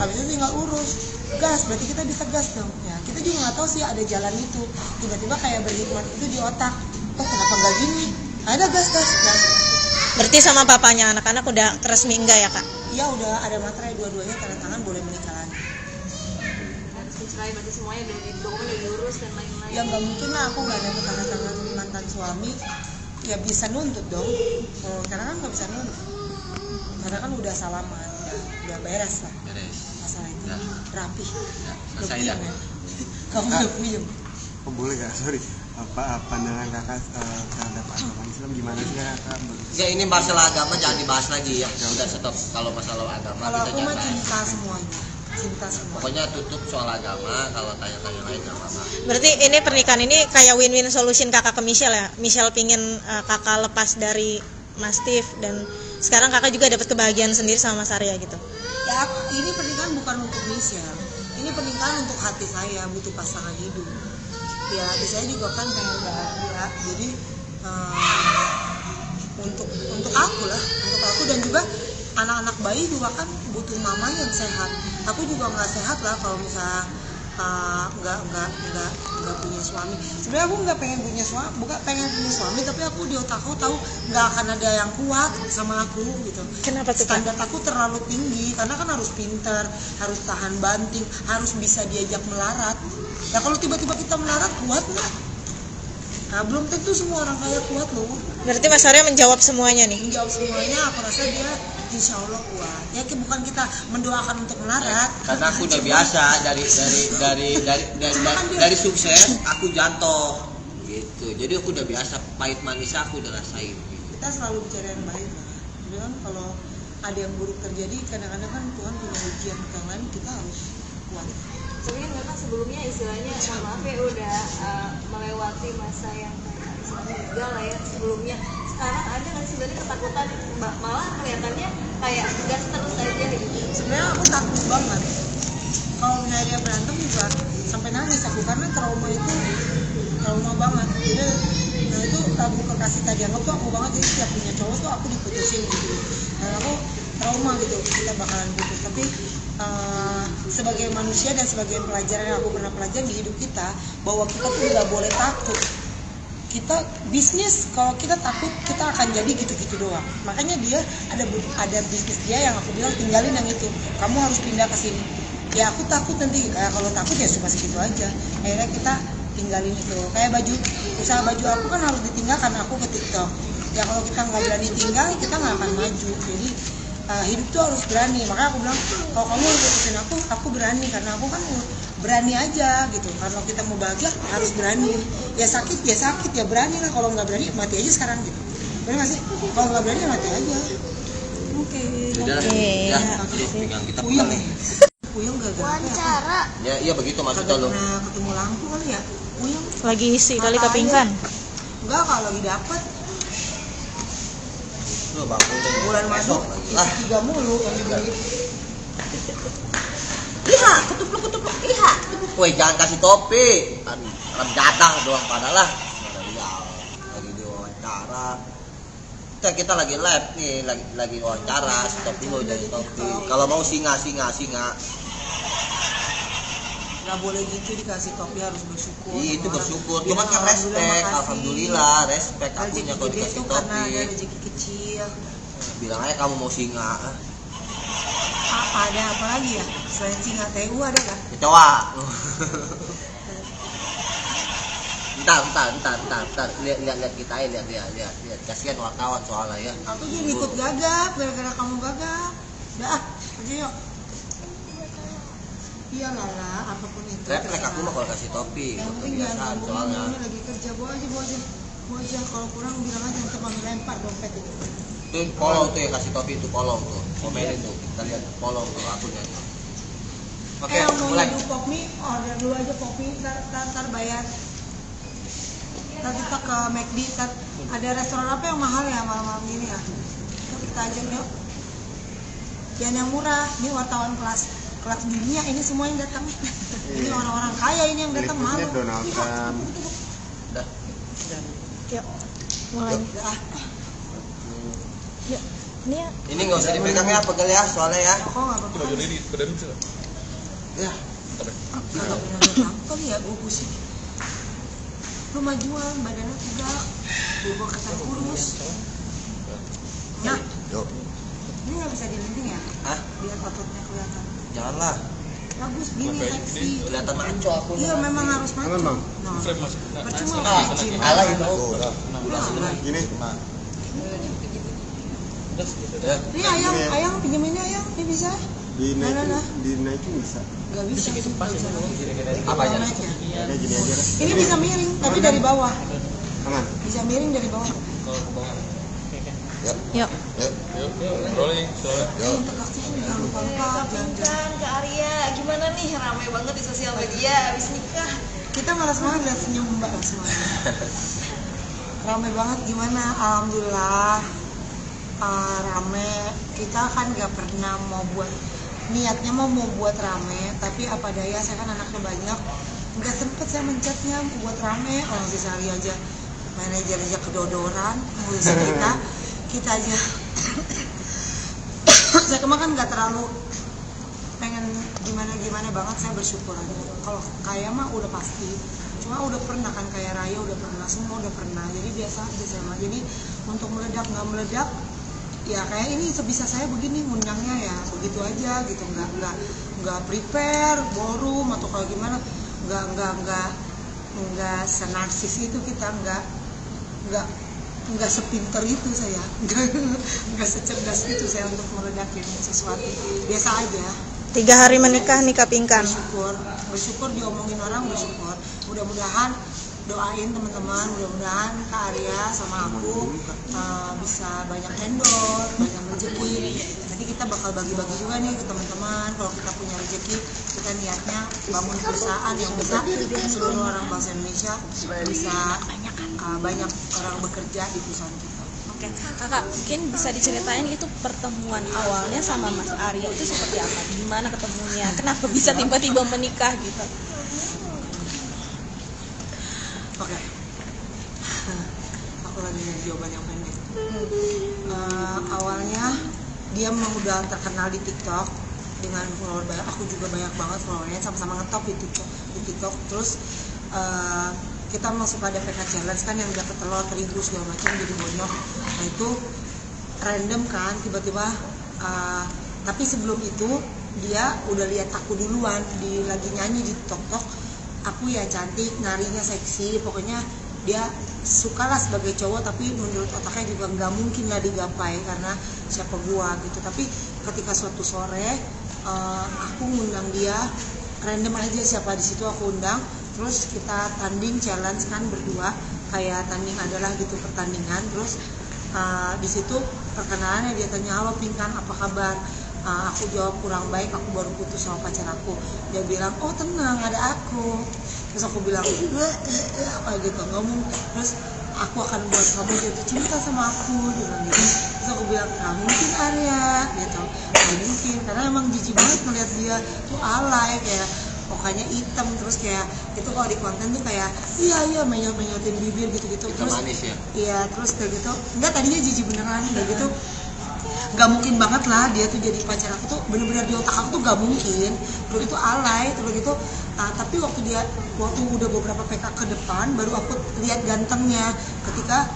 Speaker 2: Habis itu tinggal urus. Gas, berarti kita bisa gas dong. Ya kita juga nggak tahu sih ada jalan itu. Tiba-tiba kayak berhikmat itu di otak. Oh kenapa nggak gini? Ada gas. Nah,
Speaker 1: Berarti sama papanya anak-anak udah resmi enggak ya kak?
Speaker 2: iya udah ada materai, dua-duanya tanda tangan boleh menikah lagi.
Speaker 6: Harus mencerai, berarti semuanya udah di dokumen udah diurus dan lain-lain.
Speaker 2: Ya nggak mungkin lah aku nggak dapet tanda tangan mantan suami, ya bisa nuntut dong. Karena kan nggak bisa nuntut, karena kan udah salaman, udah beres lah
Speaker 3: Beres.
Speaker 2: masalah itu,
Speaker 3: Ya.
Speaker 2: rapi.
Speaker 3: Ya,
Speaker 2: Udah
Speaker 3: selesai
Speaker 2: puyeng
Speaker 3: dah.
Speaker 2: ya. Kamu udah puyeng.
Speaker 4: Oh, boleh gak? Sorry. Pandangan kakak terhadap agama Islam gimana sih kakak?
Speaker 3: Ya ini masalah agama jangan dibahas lagi ya. Udah stop kalau masalah agama
Speaker 2: Kalau
Speaker 3: kita
Speaker 2: aku mah
Speaker 3: jangan.
Speaker 2: cinta semuanya, cinta semua.
Speaker 3: Pokoknya tutup soal agama, kalau tanya-tanya lain nggak apa-apa.
Speaker 1: Berarti ini pernikahan ini kayak win-win solution kakak ke Michelle ya? Michelle pingin kakak lepas dari Mas Steve dan sekarang kakak juga dapat kebahagiaan sendiri sama Mas Arya gitu.
Speaker 2: Ya ini pernikahan bukan untuk Michelle, ini pernikahan untuk hati saya, butuh pasangan hidup. Ya hati saya juga kan pengen bahagia, jadi untuk aku lah, untuk aku dan juga anak-anak bayi juga kan butuh mama yang sehat. Aku juga nggak sehat lah kalau misalnya nggak punya suami. Sebenarnya aku nggak pengen punya suami, bukan pengen punya suami, tapi aku di otak aku tahu nggak akan ada yang kuat sama aku gitu.
Speaker 1: Kenapa tuh, Kak?
Speaker 2: Standar aku terlalu tinggi karena kan harus pinter, harus tahan banting, harus bisa diajak melarat. Ya kalau tiba-tiba kita melarat kuat nggak? Nah belum tentu semua orang kaya kuat loh.
Speaker 1: Berarti Mas Arya menjawab semuanya nih.
Speaker 2: Menjawab semuanya, aku rasa dia insya Allah kuat. Ya bukan kita mendoakan untuk melarat.
Speaker 3: Karena aku udah biasa dari sukses aku jatuh gitu. Jadi aku udah biasa, pahit manis aku udah rasain gitu.
Speaker 2: Kita selalu bicara yang baik lah. Jadi kan kalau ada yang buruk terjadi, kadang-kadang kan Tuhan punya ujian yang lain, kita harus kuat.
Speaker 6: Tapi kan kakak sebelumnya istilahnya, mohon maaf ya, udah melewati masa yang kayak istilahnya gagal lah ya sebelumnya. Sekarang ada nggak sih sebenarnya ketakutan, malah kelihatannya kayak gas terus aja gitu?
Speaker 2: Sebenarnya aku takut banget. Kalau misalnya dia berantem juga sampai nangis aku, karena trauma banget. Jadi nah itu lagu kekasih tadi anggap tuh aku banget, jadi setiap punya cowok tuh aku diputusin gitu. Dan aku trauma gitu, kita bakalan putus. Tapi sebagai manusia dan sebagai pelajaran yang aku pernah pelajari di hidup kita, bahwa kita tuh nggak boleh takut. Kita bisnis, kalau kita takut kita akan jadi gitu-gitu doang. Makanya dia ada bisnis dia yang aku bilang tinggalin yang itu, kamu harus pindah ke sini. Ya aku takut nanti, kalau takut ya cuma segitu aja. Akhirnya kita tinggalin itu. Kayak baju, usaha baju aku kan harus ditinggal karena aku ke TikTok. Ya kalau kita nggak berani tinggal, kita nggak akan maju. Jadi hidup tuh harus berani. Makanya aku bilang kalau kamu putusin aku berani, karena aku kan berani aja gitu. Kalau kita mau bahagia harus berani. Ya sakit ya berani lah. Kalau nggak berani mati aja sekarang gitu. Benar nggak sih? Kalau nggak berani mati aja. Oke.
Speaker 3: Udah,
Speaker 1: Oke.
Speaker 3: ya, aduh, pinggang kita
Speaker 2: Puyeng
Speaker 3: pegal.
Speaker 2: ya. Puyeng gak
Speaker 6: Wawancara.
Speaker 3: Ya, iya begitu maksudnya
Speaker 2: Kagak
Speaker 3: lo.
Speaker 2: pernah ketemu lampu kali ya. Puyeng.
Speaker 1: Lagi isi kali kepingkan.
Speaker 2: Enggak, kalau lagi dapet.
Speaker 3: Lu tuh bangunin.
Speaker 2: Bulan madu
Speaker 3: Besok lagi
Speaker 2: isi
Speaker 3: lah.
Speaker 2: 3 mulu yang dibeli.
Speaker 6: Iha, ketupluk iha.
Speaker 3: Woi jangan kasih topi. Kan rem jatah doang padahal lah. Lagi diwawancara. Kita lagi live nih, lagi wawancara, stop dulu jadi topi. Kalau mau singa.
Speaker 2: Nggak boleh gitu dikasih topi, harus bersyukur.
Speaker 3: Iya, itu bersyukur.
Speaker 2: Bilang
Speaker 3: Cuma kan respect, alhamdulillah, respect akunya kalau
Speaker 2: Rezeki gede
Speaker 3: dikasih
Speaker 2: itu karena ada
Speaker 3: topi.
Speaker 2: rezeki kecil.
Speaker 3: Bilang aja kamu mau singa.
Speaker 2: Ada apa lagi ya selain singa? TU ada kan?
Speaker 3: Kecoa. Bentar. Lihat kita ya, lihat. Kasihan wartawan soalnya ya.
Speaker 2: Aku jadi ikut gagap gara-gara kamu gagap. Dah, pergi yuk. Iya lah, apapun itu.
Speaker 3: Refleks aku mah kalau kasih topi,
Speaker 2: Yang penting jangan
Speaker 3: kebiasaan
Speaker 2: ganggu
Speaker 3: soalnya.
Speaker 2: ini lagi kerja, bawa aja. Kalau kurang bilang aja nanti mami lempar dompet itu.
Speaker 3: Itu polong tuh yang kasih topi itu polong tuh. Komenin tuh, kita lihat polong tuh akunya. Oke,
Speaker 2: Yang mau
Speaker 3: mulai.
Speaker 2: ngadu pop mie, order dulu aja pop mie, ntar bayar. Ntar kita ke McD, ada restoran apa yang mahal ya malam-malam gini ya? Ntar kita ajak yuk. Jangan yang murah, ini wartawan kelas dunia, ini semua yang datang. Ini orang-orang kaya ini yang datang, malu.
Speaker 4: Berikutnya Donald Trump.
Speaker 3: Udah.
Speaker 1: Yuk, mulai.
Speaker 2: Dah,
Speaker 1: Yuk, ini ya.
Speaker 3: Ini nggak usah dipegang ya, pegel ya, soalnya ya.
Speaker 2: kok nggak apa-apa.
Speaker 3: Ya.
Speaker 2: Kalau pernah nonton ya gue pusing. Lu majuan, badannya tegak, gue ketan kurus. Nah,
Speaker 3: Yuk.
Speaker 2: ini nggak bisa dilinting ya?
Speaker 3: Hah?
Speaker 2: Biar ototnya kelihatan.
Speaker 3: Janganlah.
Speaker 2: Bagus, gini seksi.
Speaker 3: Kelihatan maco aku.
Speaker 2: Iya, memang harus maju.
Speaker 4: Tangan, Bang.
Speaker 2: Nah, percuma
Speaker 3: Nah,
Speaker 2: pakai gym.
Speaker 3: kalah itu.
Speaker 4: Gini.
Speaker 3: Ya.
Speaker 2: Ini ayang pinjeminnya ayang, ini bisa?
Speaker 4: Dinaikin bisa.
Speaker 2: Gak bisa.
Speaker 3: Apa aja?
Speaker 4: Kayak gini aja deh.
Speaker 2: Ini bisa miring, tapi dari bawah.
Speaker 4: Tangan.
Speaker 2: Bisa miring dari bawah.
Speaker 3: Yuk.
Speaker 1: Yuk.
Speaker 3: Yuk.
Speaker 2: Ini tegak sih, jangan lupa
Speaker 6: Kapingkan ke Arya, gimana nih? Ramai banget di sosial media abis nikah.
Speaker 2: Kita malas banget lihat senyum mbak semuanya. Rame banget gimana? Alhamdulillah rame. Kita kan nggak pernah mau buat, niatnya mau buat rame, tapi apa daya, saya kan anaknya banyak, nggak sempet saya mencetnya buat rame. Orang si Sari aja manajer aja kedodoran, ngurusin kita aja. Saya kemarin nggak terlalu pengen gimana banget, saya bersyukur aja. Kalau kaya mah udah pasti, cuma udah pernah kan, kaya raya udah pernah, semua udah pernah, jadi biasa aja saya mah. Jadi untuk meledak nggak meledak ya, kayak ini sebisa saya begini ngundangnya ya begitu aja gitu, nggak prepare ballroom atau kalau gimana, nggak senarsis itu kita, nggak sepinter itu saya, nggak secerdas itu saya untuk meledakin sesuatu, biasa aja.
Speaker 1: 3 hari menikah nih Kapingkan.
Speaker 2: Bersyukur diomongin orang, bersyukur. Mudah-mudahan doain teman-teman, mudah-mudahan Kak Arya sama aku bisa banyak endorse, banyak rezeki. Nanti kita bakal bagi-bagi juga nih ke teman-teman. Kalau kita punya rezeki, kita niatnya bangun perusahaan yang bisa seluruh orang bangsa Indonesia bisa banyak orang bekerja di perusahaan kita.
Speaker 5: Oke, kakak mungkin bisa diceritain itu pertemuan awalnya sama Mas Arya itu seperti apa? Gimana ketemunya? Kenapa bisa tiba-tiba menikah gitu?
Speaker 2: Oke. Aku lagi nyari jawaban yang pendek. Awalnya dia memang udah terkenal di TikTok dengan follower banyak. Aku juga banyak banget followernya, sama-sama ngetop di TikTok. Terus kita masuk pada PK Challenge kan, yang dapat telur, terigu segala macam jadi bonyok. Nah itu random kan, tiba-tiba. Tapi sebelum itu dia udah lihat aku duluan, lagi nyanyi di TikTok. Aku ya cantik, narinya seksi, pokoknya dia sukalah sebagai cowok, tapi menurut otaknya juga nggak mungkin lah digapai karena siapa gua gitu. Tapi ketika suatu sore aku ngundang dia, random aja siapa di situ aku undang, terus kita tanding challenge kan berdua, kayak tanding adalah gitu pertandingan. Terus di situ perkenalannya dia tanya, halo Pingkan apa kabar? Aku jawab kurang baik, aku baru putus sama pacar aku. Dia bilang, oh tenang ada aku. Terus aku bilang apa gitu, ngomong. Terus aku akan buat kamu jatuh cinta sama aku, dia bilang gitu. Terus terus aku bilang nggak mungkin Arya gitu, nggak mungkin karena emang jijik banget ngeliat dia tuh alay kayak mukanya hitam terus kayak itu kalau di konten tuh kayak iya menyot-menyotin bibir gitu-gitu terus
Speaker 3: manis ya.
Speaker 2: iya terus kayak gitu enggak tadinya jijik beneran kayak gitu nggak mungkin banget lah dia tuh jadi pacar aku tuh bener-bener di otak aku tuh nggak mungkin terus itu alay terus gitu tapi waktu udah beberapa PK ke depan baru aku lihat gantengnya ketika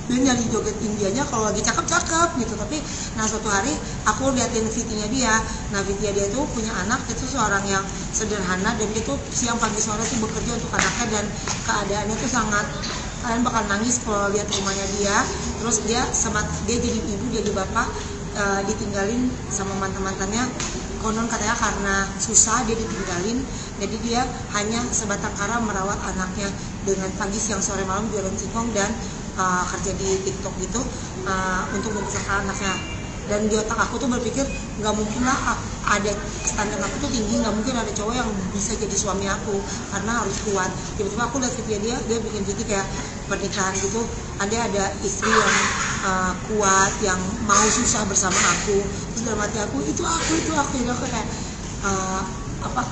Speaker 2: dia nyari joget Indianya kalau lagi cakep-cakep gitu. Tapi nah suatu hari aku liatin VT-nya dia. Nah VT-nya dia tuh punya anak, itu seorang yang sederhana dan dia tuh siang pagi sore tuh bekerja untuk anaknya dan keadaannya tuh sangat, kalian bakal nangis kalau lihat rumahnya dia. Terus dia jadi ibu, jadi bapak, ditinggalin sama mantan-mantannya. Konon katanya karena susah dia ditinggalin, jadi dia hanya sebatang kara merawat anaknya dengan pagi siang sore malam jualan singkong dan kerja di TikTok gitu untuk membesarkan anaknya. Dan di otak aku tuh berpikir nggak mungkin lah ada standar aku tuh tinggi, nggak mungkin ada cowok yang bisa jadi suami aku karena harus kuat. Tiba-tiba aku lihat video dia bikin video kayak pernikahan gitu, ada istri yang kuat yang mau susah bersama aku. Terus dalam hati aku itu aku jadi aku kayak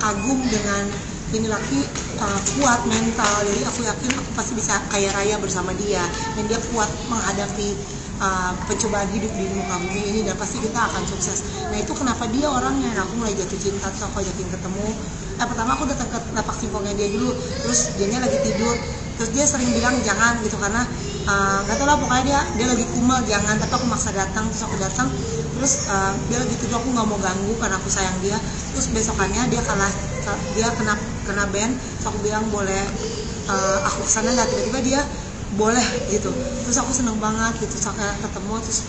Speaker 2: kagum dengan ini laki kuat mental, jadi aku yakin aku pasti bisa kaya raya bersama dia dan dia kuat menghadapi pencobaan hidup di muka bumi ini dan pasti kita akan sukses. Nah itu kenapa dia orangnya, nah, aku mulai jatuh cinta, terus aku ajakin ketemu. Pertama aku datang ke lapak singkongnya dia dulu, terus dianya lagi tidur, terus dia sering bilang jangan gitu karena nggak tahu lah pokoknya dia lagi kumal jangan, tapi aku maksa datang, terus aku datang, terus dia lagi tidur, aku nggak mau ganggu karena aku sayang dia. Terus besokannya dia kena band, terus aku bilang boleh aku kesana nggak, tiba-tiba dia boleh gitu. Terus aku seneng banget gitu, terus aku ketemu, terus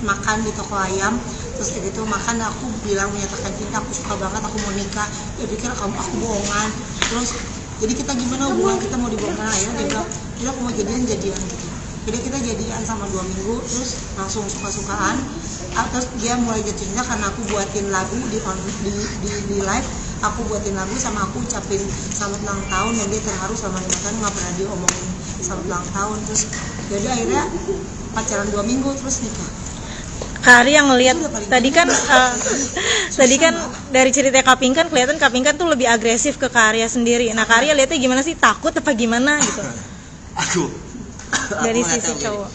Speaker 2: makan di toko ayam, terus kayak gitu makan, aku bilang menyatakan cinta, aku suka banget, aku mau nikah. Dia pikir aku bohongan, terus jadi kita gimana hubungan kita mau dibongkar, akhirnya dia bilang kita aku mau jadian gitu. Jadi kita jadian sama 2 minggu, terus langsung suka-sukaan. Terus dia mulai jatuh cinta karena aku buatin lagu di live, aku buatin lagu sama aku ucapin selamat ulang tahun dan dia terharu selama 5 tahun nggak pernah dia omongin selamat ulang tahun. Terus jadi akhirnya pacaran 2 minggu terus nikah.
Speaker 1: Kak Arya ngelihat tadi kan dari cerita Kapingkan kelihatan Kapingkan tuh lebih agresif ke Kak Arya sendiri. Nah Kak Arya lihatnya gimana sih, takut apa gimana gitu?
Speaker 3: Aku
Speaker 1: Dari
Speaker 3: nggak
Speaker 1: sisi
Speaker 3: tahu,
Speaker 1: cowok.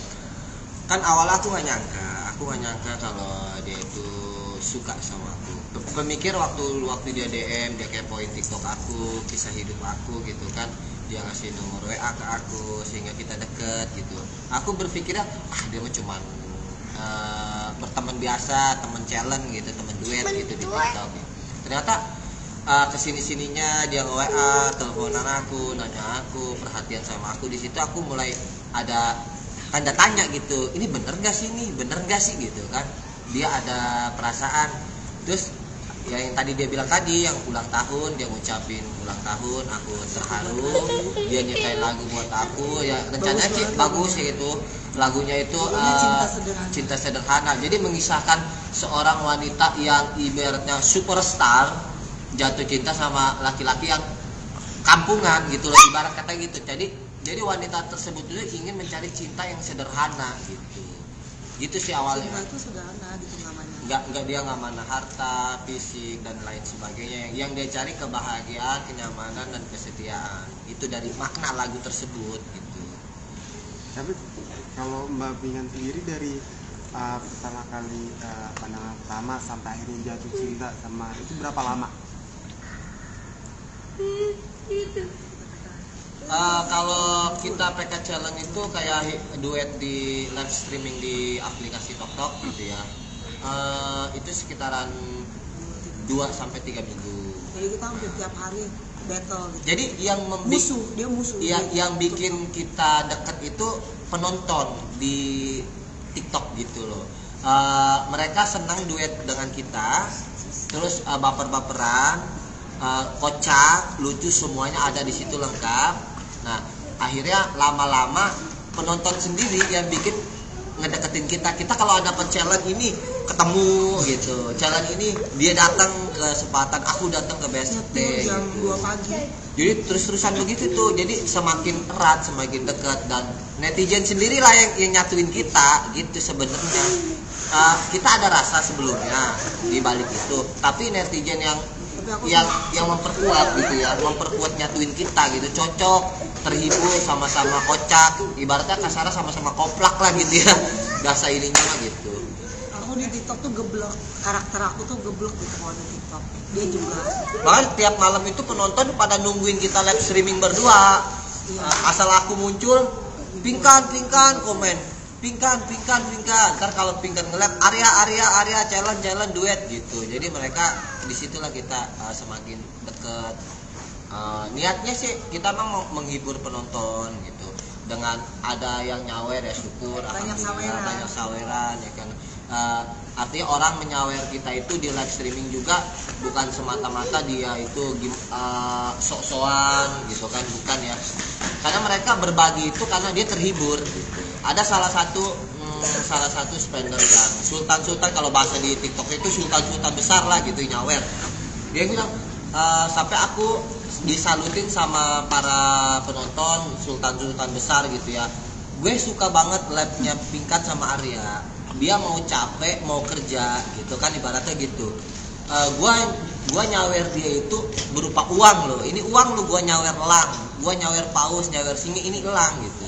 Speaker 3: Kan awal aku nggak nyangka kalau dia itu suka sama aku. Pemikir waktu dia DM, dia kepoin TikTok aku, kisah hidup aku gitu kan, dia ngasih nomor WA ke aku sehingga kita deket gitu. Aku berpikirnya dia mah cuman berteman biasa, teman challenge gitu, teman duet gitu di TikTok gitu. Ternyata kesini-sininya dia nge-WA, teleponan aku, nanya aku, perhatian sama aku. Di situ aku mulai ada tanda tanya gitu, ini bener gak sih gitu kan. Dia ada perasaan. Terus ya yang tadi dia bilang tadi, yang ulang tahun, dia ngucapin ulang tahun, aku terharu, dia nyiptain lagu buat aku, ya rencananya sih bagus ya gitu. Lagunya itu cinta sederhana. Jadi mengisahkan seorang wanita yang ibaratnya superstar jatuh cinta sama laki-laki yang kampungan gitu loh, ibarat kata gitu. Jadi wanita tersebut itu ingin mencari cinta yang sederhana gitu. Gitu sih awalnya.
Speaker 2: Cinta itu sederhana gitu namanya.
Speaker 3: Enggak dia nggak mana harta, fisik dan lain sebagainya. Yang dia cari kebahagiaan, kenyamanan dan kesetiaan. Itu dari makna lagu tersebut gitu.
Speaker 4: Tapi kalau Mbak Pinkan sendiri dari pertama kali pandangan pertama sampai akhirnya jatuh cinta sama itu berapa lama?
Speaker 3: Kalau kita PK Challenge itu kayak duet di live streaming di aplikasi TikTok gitu ya, itu sekitaran 2-3 minggu.
Speaker 2: Jadi kita hampir tiap hari battle gitu.
Speaker 3: Jadi yang
Speaker 2: musuh.
Speaker 3: Yang bikin kita deket itu penonton di TikTok gitu loh. Mereka senang duet dengan kita, terus baper-baperan, kocak, lucu, semuanya ada di situ lengkap. Nah, akhirnya lama-lama penonton sendiri yang bikin ngedeketin kita. Kita kalau ada challenge ini ketemu gitu, challenge ini dia datang ke kesempatan, aku datang ke BSD
Speaker 2: jam
Speaker 3: gitu.
Speaker 2: 2 pagi.
Speaker 3: Jadi terus-terusan begitu tuh. Jadi semakin erat, semakin dekat, dan netizen sendirilah yang nyatuin kita gitu sebenarnya. kita ada rasa sebelumnya di balik itu, tapi netizen yang memperkuat gitu ya, memperkuat nyatuin kita gitu, cocok, terhibur, sama-sama kocak, ibaratnya kasarnya sama-sama koplak lah gitu ya, bahasa ininya mah gitu.
Speaker 2: Aku di TikTok tuh geblek, karakter aku tuh geblek gitu kalau di TikTok. Dia juga.
Speaker 3: Bahkan tiap malam itu penonton pada nungguin kita live streaming berdua. Asal aku muncul, pingkan komen, pingkan. Ntar kalau pingkan nge-live, Arya challenge duet gitu. Jadi mereka disitulah kita semakin deket. Niatnya sih kita memang mau menghibur penonton gitu. Dengan ada yang nyawer ya syukur, banyak saweran ya kan. Artinya orang menyawer kita itu di live streaming juga bukan semata-mata dia itu sok-sokan gitu kan, bukan ya, karena mereka berbagi itu karena dia terhibur gitu. Ada salah satu spender yang sultan kalau bahasa di TikTok itu sultan besar lah gitu nyawer, dia bilang sampai aku disalutin sama para penonton sultan besar gitu ya, gue suka banget live-nya Pingkat sama Arya, dia mau capek mau kerja gitu kan, ibaratnya gitu. Gua nyawer dia itu berupa uang loh, ini uang lo gua nyawer elang, gua nyawer paus, nyawer singa, ini elang gitu,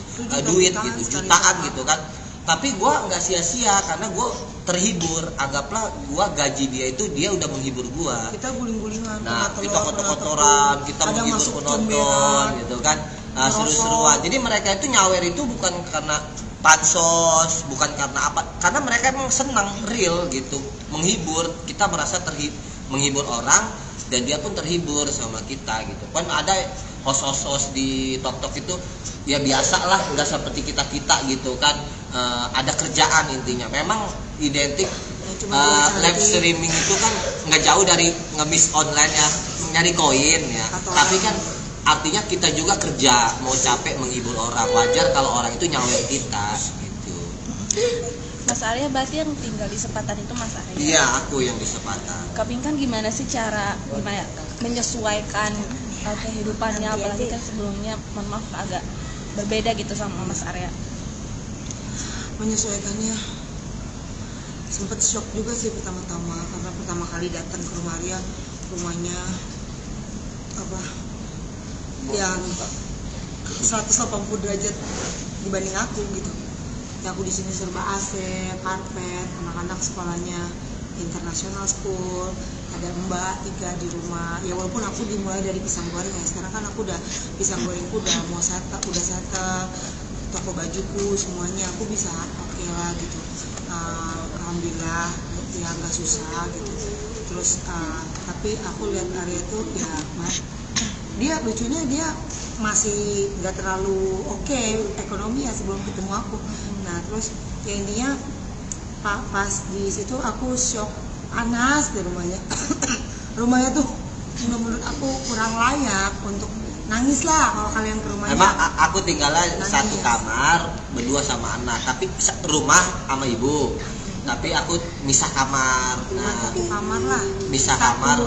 Speaker 3: duit gitu, jutaan gitu kan. Tapi gua nggak sia-sia karena gua terhibur, anggaplah gua gaji dia itu dia udah menghibur gua.
Speaker 2: Kita guling-gulingan,
Speaker 3: nah kita kotor-kotoran, kita menghibur penonton gitu kan, seru-seruan. Jadi mereka itu nyawer itu bukan karena pansos, bukan karena apa, karena mereka emang senang real gitu, menghibur. Kita merasa menghibur orang dan dia pun terhibur sama kita gitu. Kan ada host di TikTok itu ya biasa lah, nggak seperti kita gitu kan, ada kerjaan intinya. Memang identik live streaming itu kan nggak jauh dari ngemis online ya, nyari koin ya. Tapi kan artinya kita juga kerja, mau capek menghibur orang, wajar kalau orang itu nyawer kita gitu.
Speaker 5: Mas Arya berarti yang tinggal di Sepatan itu Mas Arya?
Speaker 3: Iya, aku yang di Sepatan.
Speaker 5: Kak Pingkan gimana sih cara menyesuaikan kehidupannya, apalagi kan sebelumnya mohon maaf agak berbeda gitu sama Mas Arya?
Speaker 2: Menyesuaikannya sempet shock juga sih pertama-tama, karena pertama kali datang ke rumah Arya, rumahnya yang 180 derajat dibanding aku gitu. Ya aku di sini serba AC, karpet, anak-anak sekolahnya international school, ada mbak 3 di rumah. Ya walaupun aku dimulai dari pisang goreng ya, sekarang kan aku udah pisang gorengku udah mau settle, toko bajuku semuanya aku bisa oke lah gitu. Alhamdulillah ya nggak susah gitu. Terus tapi aku lihat Arya tuh ya dia lucunya dia masih nggak terlalu oke ekonomi ya sebelum ketemu aku. Nah terus ya intinya pas di situ aku shock, panas di rumahnya. Rumahnya tuh menurut aku kurang layak untuk nangis lah kalau kalian ke rumahnya.
Speaker 3: Emang aku tinggalnya satu kamar berdua sama anak, tapi rumah sama ibu. Tapi aku misah kamar. Nah,
Speaker 2: satu kamar lah.
Speaker 3: Misah kamar,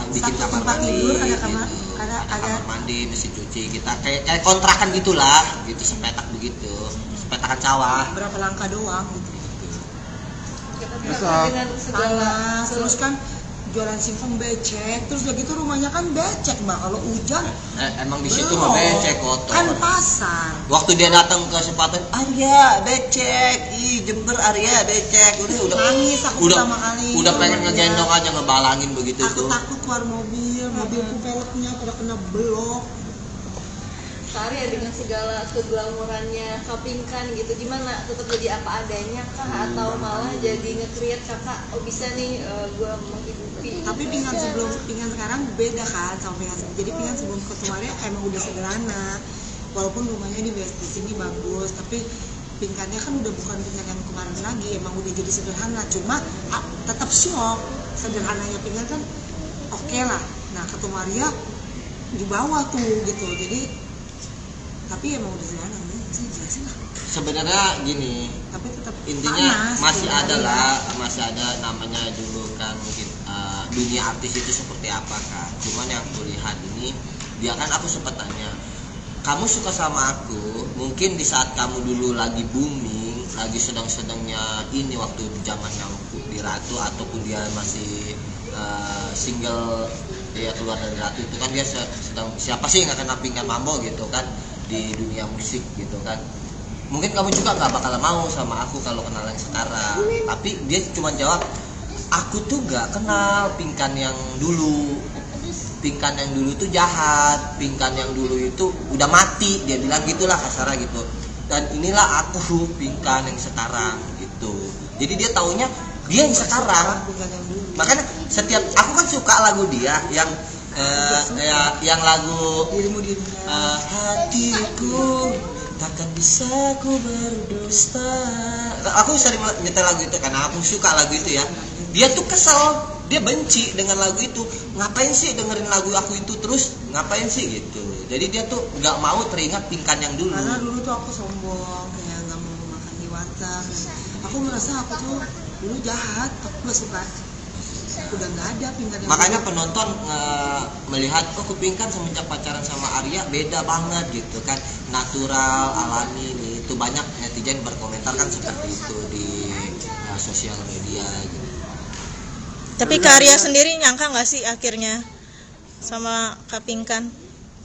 Speaker 3: bikin kamar mandi.
Speaker 2: Tidur, ada kamar, ada
Speaker 3: kamar mandi, mesin cuci. Kita kayak kontrakan gitulah, gitu sepetak begitu, sepetakan sawah.
Speaker 2: Berapa langkah doang gitu.
Speaker 6: Kita dengan segala
Speaker 2: Panas, terus kan jualan singkong becek, terus udah gitu rumahnya kan becek mbak, kalau hujan
Speaker 3: emang di situ mah becek, kotor
Speaker 2: kan pasar.
Speaker 3: Waktu dia datang ke Sepatan, Arya becek, Jember Arya becek, udah
Speaker 2: nangis aku pertama kali.
Speaker 3: Udah pengen ngegendong aja, ngebalangin begitu
Speaker 2: aku
Speaker 3: tuh.
Speaker 2: takut keluar mobilku velgnya pada kena belok.
Speaker 6: Arya dengan segala keglamorannya, kapingkan gitu, gimana tetap jadi apa adanya kah, atau malah jadi nge-create kakak bisa nih gue menghidupi.
Speaker 2: Tapi pinggan sekarang beda kan sama pinggan. Jadi pinggan sebelum ketemu Arya emang udah sederhana, walaupun rumahnya di sini bagus, tapi pinggannya kan udah bukan pinggan yang kemarin lagi, emang udah jadi sederhana. Cuma tetap shock, sederhananya pinggan kan oke lah. Nah ketemu Arya di bawah tuh gitu, jadi tapi emang udah sederhana sih, jelasin lah.
Speaker 3: Sebenarnya gini,
Speaker 2: tapi tetap
Speaker 3: intinya
Speaker 2: panas,
Speaker 3: masih ada namanya dulu kan mungkin dunia artis itu seperti apa kan. Cuman yang aku lihat ini, dia kan aku sempat tanya, kamu suka sama aku mungkin di saat kamu dulu lagi booming, lagi sedang-sedangnya ini waktu zaman yang di Ratu ataupun dia masih single, dia keluar dari Ratu itu kan dia sedang, siapa sih yang akan nampingkan Mambo gitu kan di dunia musik gitu kan. Mungkin kamu juga nggak bakal mau sama aku kalau kenal yang sekarang, tapi dia cuma jawab, aku tuh gak kenal Pinkan yang dulu. Pinkan yang dulu tuh jahat, Pinkan yang dulu itu udah mati, dia bilang gitulah kasarnya gitu. Dan inilah aku Pinkan yang sekarang gitu. Jadi dia taunya dia yang sekarang. Makanya setiap aku kan suka lagu dia yang yang lagu hatiku takkan bisa ku berdusta. Aku sering nyetel lagu itu karena aku suka lagu itu ya. Dia tuh kesel, dia benci dengan lagu itu. Ngapain sih dengerin lagu aku itu terus? Ngapain sih gitu. Jadi dia tuh nggak mau teringat Pinkan yang dulu.
Speaker 2: Karena dulu tuh aku sombong, kayak nggak mau makan di warteg. Aku merasa aku tuh dulu jahat, aku nggak suka. Udah nggak ada Pinkan yang
Speaker 3: Makanya
Speaker 2: dulu.
Speaker 3: penonton melihat kok Pinkan semenjak pacaran sama Arya beda banget gitu kan, natural, alami nih. Itu banyak netizen berkomentar kan seperti itu di sosial media gitu.
Speaker 1: Tapi Kak Arya sendiri nyangka nggak sih akhirnya sama Kak Pinkan?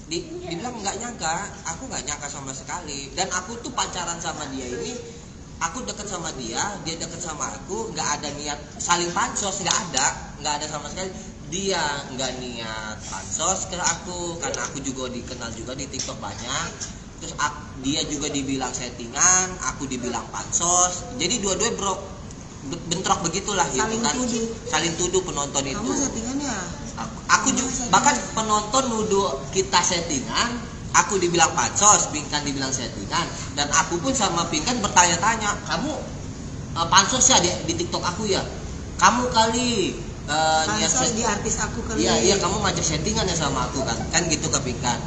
Speaker 3: Dibilang nggak nyangka, aku nggak nyangka sama sekali. Dan aku tuh pacaran sama dia ini, aku deket sama dia deket sama aku, nggak ada niat saling pansos, nggak ada sama sekali. Dia nggak niat pansos ke aku, karena aku juga dikenal juga di TikTok banyak. Terus dia juga dibilang settingan, aku dibilang pansos. Jadi dua-dua bentrok begitulah gitu kan. Saling tuduh penonton itu.
Speaker 2: Kamu settingannya?
Speaker 3: Aku juga, bahkan penonton nuduh kita settingan, aku dibilang pansos, Pinkan dibilang settingan, dan aku pun sama Pinkan bertanya-tanya, kamu pansos ya di TikTok aku ya? Kamu kali
Speaker 2: Pansos di artis aku kali.
Speaker 3: Iya, kamu ngajak settingan ya sama aku kan gitu ke Pinkan.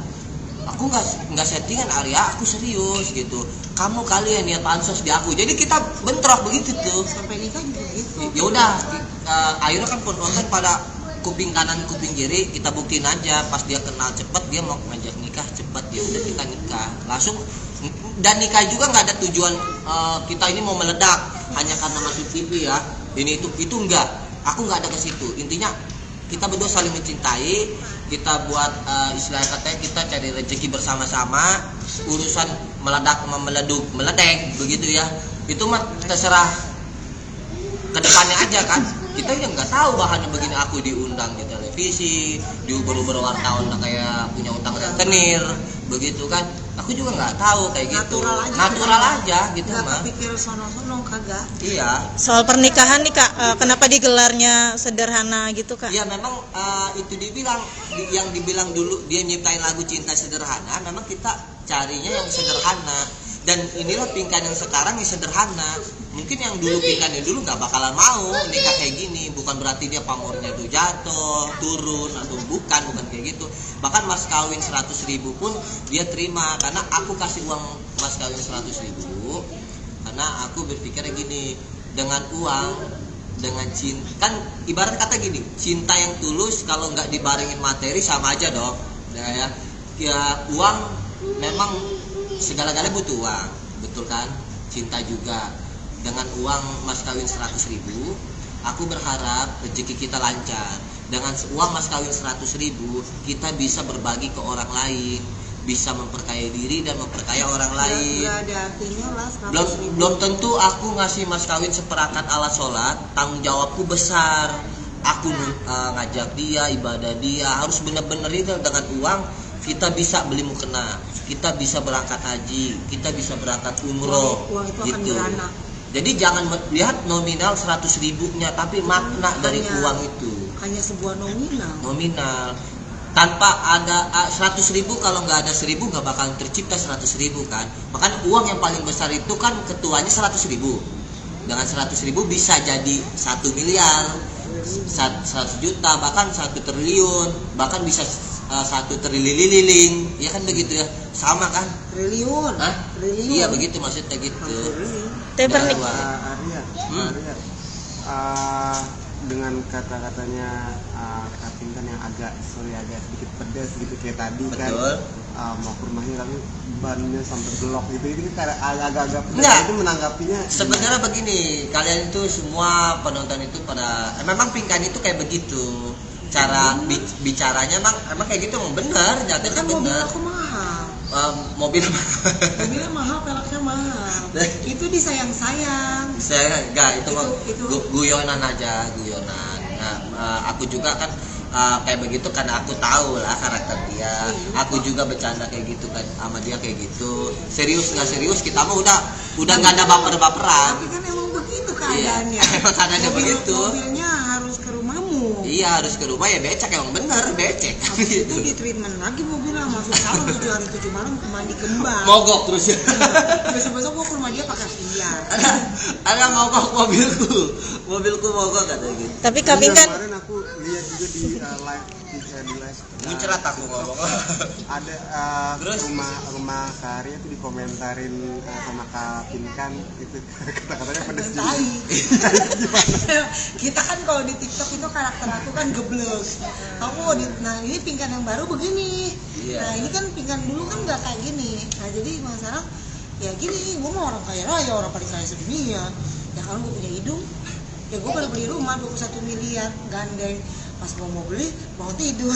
Speaker 3: Aku nggak settingan Arya, aku serius gitu. Kamu kali ya niat pansos di aku. Jadi kita bentrok begitu tuh.
Speaker 2: Sampai nikah juga gitu.
Speaker 3: Ya udah, akhirnya kan penonton pada kuping kanan kuping kiri, kita buktiin aja. Pas dia kenal cepet, dia mau ngajak nikah cepet, ya udah kita nikah langsung. Dan nikah juga nggak ada tujuan kita ini mau meledak hanya karena masuk TV ya, ini itu enggak. Aku nggak ada ke situ. Intinya kita berdua saling mencintai, kita buat istilahnya katanya kita cari rezeki bersama-sama. Urusan meledak meledek begitu ya, itu mah terserah kedepannya aja kan. Kita yang nggak tahu bahannya begini. Aku diundang di televisi, diuber-uber wartawan kayak punya utang rentenir begitu kan. Aku juga nggak tahu kayak gitu. Natural aja gitu
Speaker 2: nggak
Speaker 3: mah.
Speaker 2: kepikir sono-sono kagak.
Speaker 3: Iya.
Speaker 1: Soal pernikahan nih Kak, kenapa digelarnya sederhana gitu Kak?
Speaker 3: Ya memang itu dibilang yang dibilang dulu dia nyiptain lagu Cinta Sederhana, memang kita carinya yang sederhana. Dan inilah Pinkan yang sekarang yang sederhana. Mungkin yang dulu Pinkan yang dulu nggak bakalan mau nikah kayak gini. Bukan berarti dia pamornya tuh jatuh, turun atau bukan kayak gitu. Bahkan mas kawin 100.000 pun dia terima, karena aku kasih uang mas kawin 100.000. Karena aku berpikirnya gini, dengan uang, dengan cinta, kan ibarat kata gini, cinta yang tulus kalau nggak dibarengin materi sama aja dong. Ya uang memang segala-galanya butuh uang, betul kan? Cinta juga. Dengan uang mas kawin 100.000, aku berharap rezeki kita lancar. Dengan uang mas kawin 100.000, kita bisa berbagi ke orang lain, bisa memperkaya diri dan memperkaya orang lain.
Speaker 2: Nggak ada artinya lah 100.000.
Speaker 3: Belum tentu aku ngasih mas kawin seperangkat alat sholat, tanggung jawabku besar. Aku ngajak dia, ibadah dia, harus benar-benar itu. Dengan uang kita bisa beli mukena, kita bisa berangkat haji, kita bisa berangkat umroh.
Speaker 2: Uang itu akan
Speaker 3: gitu.
Speaker 2: beranak.
Speaker 3: Jadi jangan lihat nominal 100.000-nya, tapi makna dari uang itu.
Speaker 2: Hanya sebuah nominal.
Speaker 3: Tanpa ada 100.000, kalau nggak ada 1.000 nggak bakal tercipta 100.000 kan. Makanya uang yang paling besar itu kan ketuanya 100.000. Dengan 100.000 bisa jadi 1 miliar, 100 juta, bahkan 1 triliun, bahkan bisa 1 trililing, ya kan begitu ya, sama kan?
Speaker 2: Triliun.
Speaker 3: Hah?
Speaker 2: Triliun.
Speaker 3: Iya begitu maksudnya gitu.
Speaker 1: Tapi
Speaker 3: Dan
Speaker 1: pernik-
Speaker 4: Arya, dengan kata-katanya Kak Pinkan yang agak sedikit pedas gitu kayak tadi kan
Speaker 3: Betul.
Speaker 4: mau ke rumahnya tapi bannya sampai blok gitu ini kan agak-agak pedas.
Speaker 3: Enggak.
Speaker 4: Itu menanggapinya
Speaker 3: Sebenarnya begini, kalian itu semua penonton itu pada memang Pinkan itu kayak begitu. Cara bicaranya emang kayak gitu, emang benar, jatuhnya
Speaker 2: Kan mobil
Speaker 3: benar.
Speaker 2: aku mahal.
Speaker 3: Mobil
Speaker 2: Mobilnya mahal, peleknya mahal. Itu disayang-sayang.
Speaker 3: saya enggak itu mah
Speaker 2: Itu-
Speaker 3: guyonan aja, guyonan. Nah, aku juga kan kayak begitu karena aku tahu lah karakter dia. Aku juga bercanda kayak gitu kan sama dia kayak gitu. Serius nggak serius kita mah udah nggak ada baper-baperan.
Speaker 2: Tapi kan emang begitu
Speaker 3: Iya,
Speaker 2: keadaannya.
Speaker 3: emang keadaannya begitu.
Speaker 2: Mobilnya harus ke rumahmu.
Speaker 3: Iya harus ke rumah ya becek, emang bener becek.
Speaker 2: Habis itu di treatment lagi mobilnya, masuk salon 7 hari 7 malam mandi kembang.
Speaker 3: Mogok terus ya.
Speaker 2: Besok-besok gua ke rumah dia pakai Fiat.
Speaker 3: ada mogok mobilku mogok katanya gitu.
Speaker 1: Tapi Kak
Speaker 4: Iya,
Speaker 1: Pinkan
Speaker 4: kemarin aku lihat juga di live
Speaker 3: Muncrat aku ngomong.
Speaker 4: ada
Speaker 3: Terus?
Speaker 4: rumah Kak Arya tuh dikomentarin sama Kak Pinkan itu kata-katanya pedes juga.
Speaker 2: Tai. Kita kan kalau di TikTok itu karakter aku kan geblek. Nah ini Pinkan yang baru begini.
Speaker 3: Iya.
Speaker 2: Nah ini kan Pinkan dulu kan nggak kayak gini. Nah jadi sekarang ya gini, gue mau orang kaya raya, orang paling kaya sedunia. Ya kalau gue punya hidung, ya gue pada beli rumah 21 miliar gandeng. Pas mau beli, mau tidur.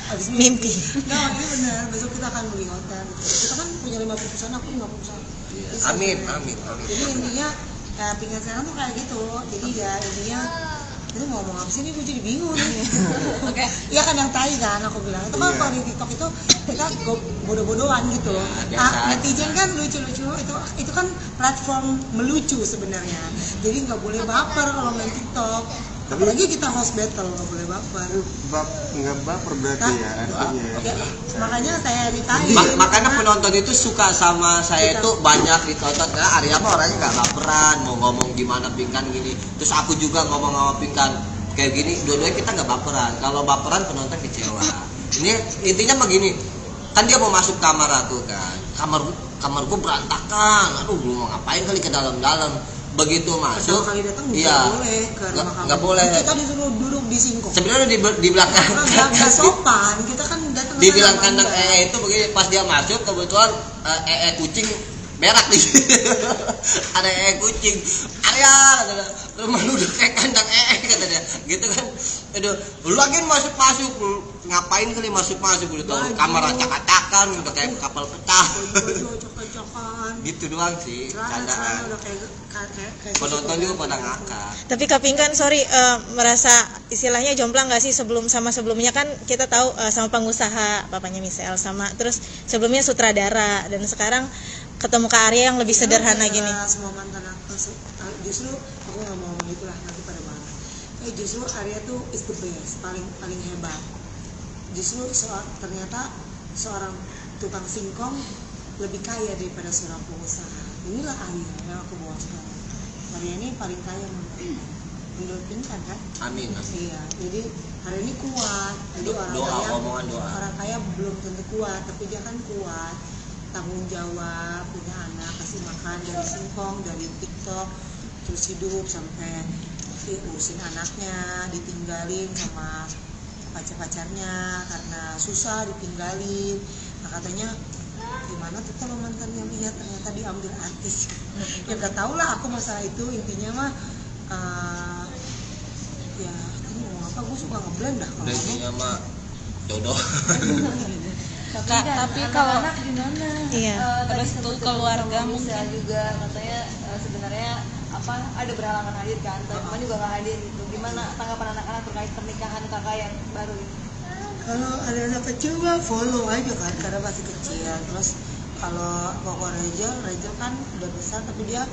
Speaker 2: Habis
Speaker 1: Mimpi.
Speaker 2: Nah ini benar, besok kita akan beli hotel. Kita kan punya 50 perusahaan, aku 50 perusahaan. Jadi,
Speaker 3: Amin.
Speaker 2: jadi intinya ya Pinkan sekarang tuh kayak gitu. Jadi ya intinya itu mau ngomong apa sih, ini gue jadi bingung nih.
Speaker 5: Oke.
Speaker 2: Iya kan yang tai kan aku bilang. Itu kan
Speaker 4: Iya.
Speaker 2: kalau di TikTok itu kita bodoh-bodohan gitu.
Speaker 3: biasa.
Speaker 2: Netizen kan lucu-lucu, itu kan platform melucu sebenarnya. Jadi nggak boleh baper kalau main TikTok. Apalagi kita host battle, nggak boleh baper.
Speaker 4: Nggak baper berarti ya artinya ya.
Speaker 2: Ya, makanya saya ditanya.
Speaker 3: Makanya penonton itu suka sama saya itu banyak ditonton karena Arya mah orangnya nggak baperan, mau ngomong gimana Pinkan gini. Terus aku juga ngomong sama Pinkan kayak gini, dua-duanya kita nggak baperan. Kalau baperan penonton kecewa. Ini intinya begini, kan dia mau masuk kamar aku kan, kamarku berantakan. Aduh, belum mau ngapain kali ke dalam-dalam. Begitu masuk,
Speaker 2: Pertama kali datang
Speaker 3: iya,
Speaker 2: nggak boleh ke rumah kamu.
Speaker 3: nggak boleh.
Speaker 2: Kita disuruh duduk di singkong.
Speaker 3: Sebenarnya di belakang
Speaker 2: Nggak sopan. Kita kan datang.
Speaker 3: dibilang
Speaker 2: sana
Speaker 3: kandang
Speaker 2: bangga.
Speaker 3: itu begini, pas dia masuk kebetulan kucing berak di situ. Ada kucing Arya katanya, rumah lu udah kayak kandang katanya gitu kan. Aduh lu lagi masuk ngapain kali masuk udah tahu kamar acak-acakan udah kayak kapal pecah.
Speaker 2: Baju cocok-cocokan.
Speaker 3: Gitu doang sih
Speaker 2: Celana
Speaker 3: candaan.
Speaker 2: udah kayak
Speaker 3: Penonton juga pada ngakak.
Speaker 1: Tapi Kak Pinkan sorry merasa istilahnya jomplang nggak sih sebelumnya kan kita tahu sama pengusaha papanya Michelle sama terus sebelumnya sutradara dan sekarang ketemu Kak Arya yang lebih sederhana gini.
Speaker 2: Semua mantan aku justru aku nggak mau ngomong itulah nanti pada marah. Justru Arya tuh is the best, paling hebat. Justru ternyata seorang tukang singkong lebih kaya daripada seorang pengusaha. Inilah Arya yang aku bawa sekarang. Arya ini paling kaya menurut Pinkan kan?
Speaker 3: Amin.
Speaker 2: Iya, jadi hari ini kuat. Jadi orang
Speaker 3: Doa,
Speaker 2: kaya,
Speaker 3: omongan doa.
Speaker 2: orang kaya belum tentu kuat, tapi dia kan kuat, tanggung jawab, punya anak, kasih makan dari singkong, dari TikTok, terus hidup sampai urusin anaknya, ditinggalin sama pacar-pacarnya karena susah ditinggalin. Nah katanya gimana tuh kalau mantannya lihat ternyata diambil artis. Ya gak tau lah aku masalah itu, intinya mah ya ini ngomong apa, gue suka ngeblend dah kalau
Speaker 3: Udah
Speaker 2: ngomong.
Speaker 3: intinya mah jodoh.
Speaker 5: Kak, tapi kalau
Speaker 6: anak gimana?
Speaker 1: Iya.
Speaker 6: Tadi
Speaker 5: Terus
Speaker 6: sempat
Speaker 5: tuh
Speaker 6: ketemu
Speaker 5: keluarga
Speaker 6: sama Michelle
Speaker 5: mungkin.
Speaker 6: juga katanya sebenarnya apa ada berhalangan hadir kan, teman juga nggak hadir gitu. Gimana tanggapan anak-anak terkait pernikahan kakak yang baru ini?
Speaker 2: Kalau ada anak kecil mah follow aja kan karena masih kecil. Terus kalau pokok Rachel kan udah besar tapi dia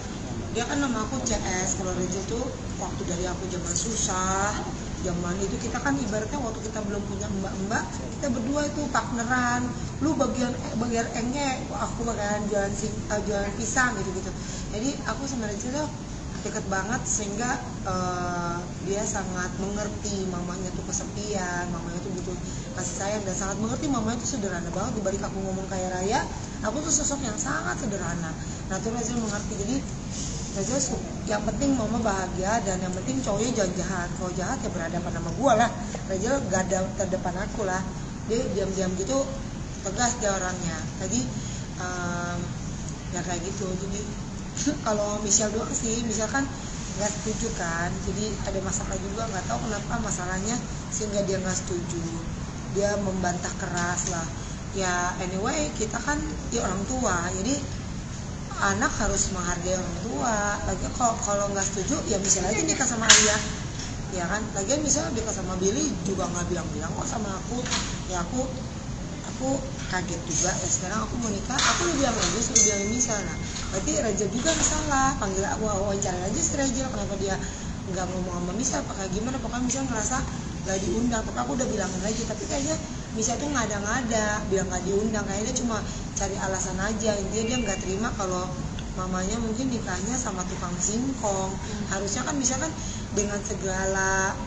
Speaker 2: kan nama aku CS. Kalau Rachel tuh waktu dari aku zaman susah, zaman itu kita kan ibaratnya waktu kita belum punya mbak-mbak, kita berdua itu partneran. Lu bagian engnya, aku bagian jualan pisang gitu. Jadi aku sama Rachel tuh dekat banget sehingga dia sangat mengerti mamanya tuh kesepian, mamanya tuh butuh kasih sayang dan sangat mengerti mamanya tuh sederhana banget. Dibalik aku ngomong kaya raya, aku tuh sosok yang sangat sederhana. Nah tuh Rachel mengerti. Jadi Reza yang penting mama bahagia dan yang penting cowoknya jangan jahat. Kalau jahat ya berhadapan sama gua lah. Reza gak ada terdepan aku lah. Dia diam-diam gitu tegas dia orangnya. Tadi ya kayak gitu. Jadi kalau Michelle doang sih, misalkan nggak setuju kan, jadi ada masalah juga, nggak tahu kenapa masalahnya sehingga dia nggak setuju, dia membantah keras lah. Ya anyway kita kan di orang tua, jadi anak harus menghargai orang tua. Lagi kalau nggak setuju ya misalnya aja nikah sama Arya, ya kan. Lagian misalnya nikah sama Billy juga nggak bilang-bilang kok sama aku, ya aku kaget juga ya. Sekarang aku mau nikah, aku udah bilang aja, suruh bilang misalnya. Berarti Raja juga salah, panggil aku wawancara aja si Raja, kenapa dia nggak ngomong sama Misal, pakai gimana, pokoknya Misal ngerasa nggak diundang. Tapi aku udah bilangin lagi, tapi kayaknya Misal tuh ngada-ngada bilang nggak diundang, kayaknya cuma cari alasan aja. Intinya dia nggak terima kalau mamanya mungkin nikahnya sama tukang singkong. Harusnya kan misalkan dengan segala,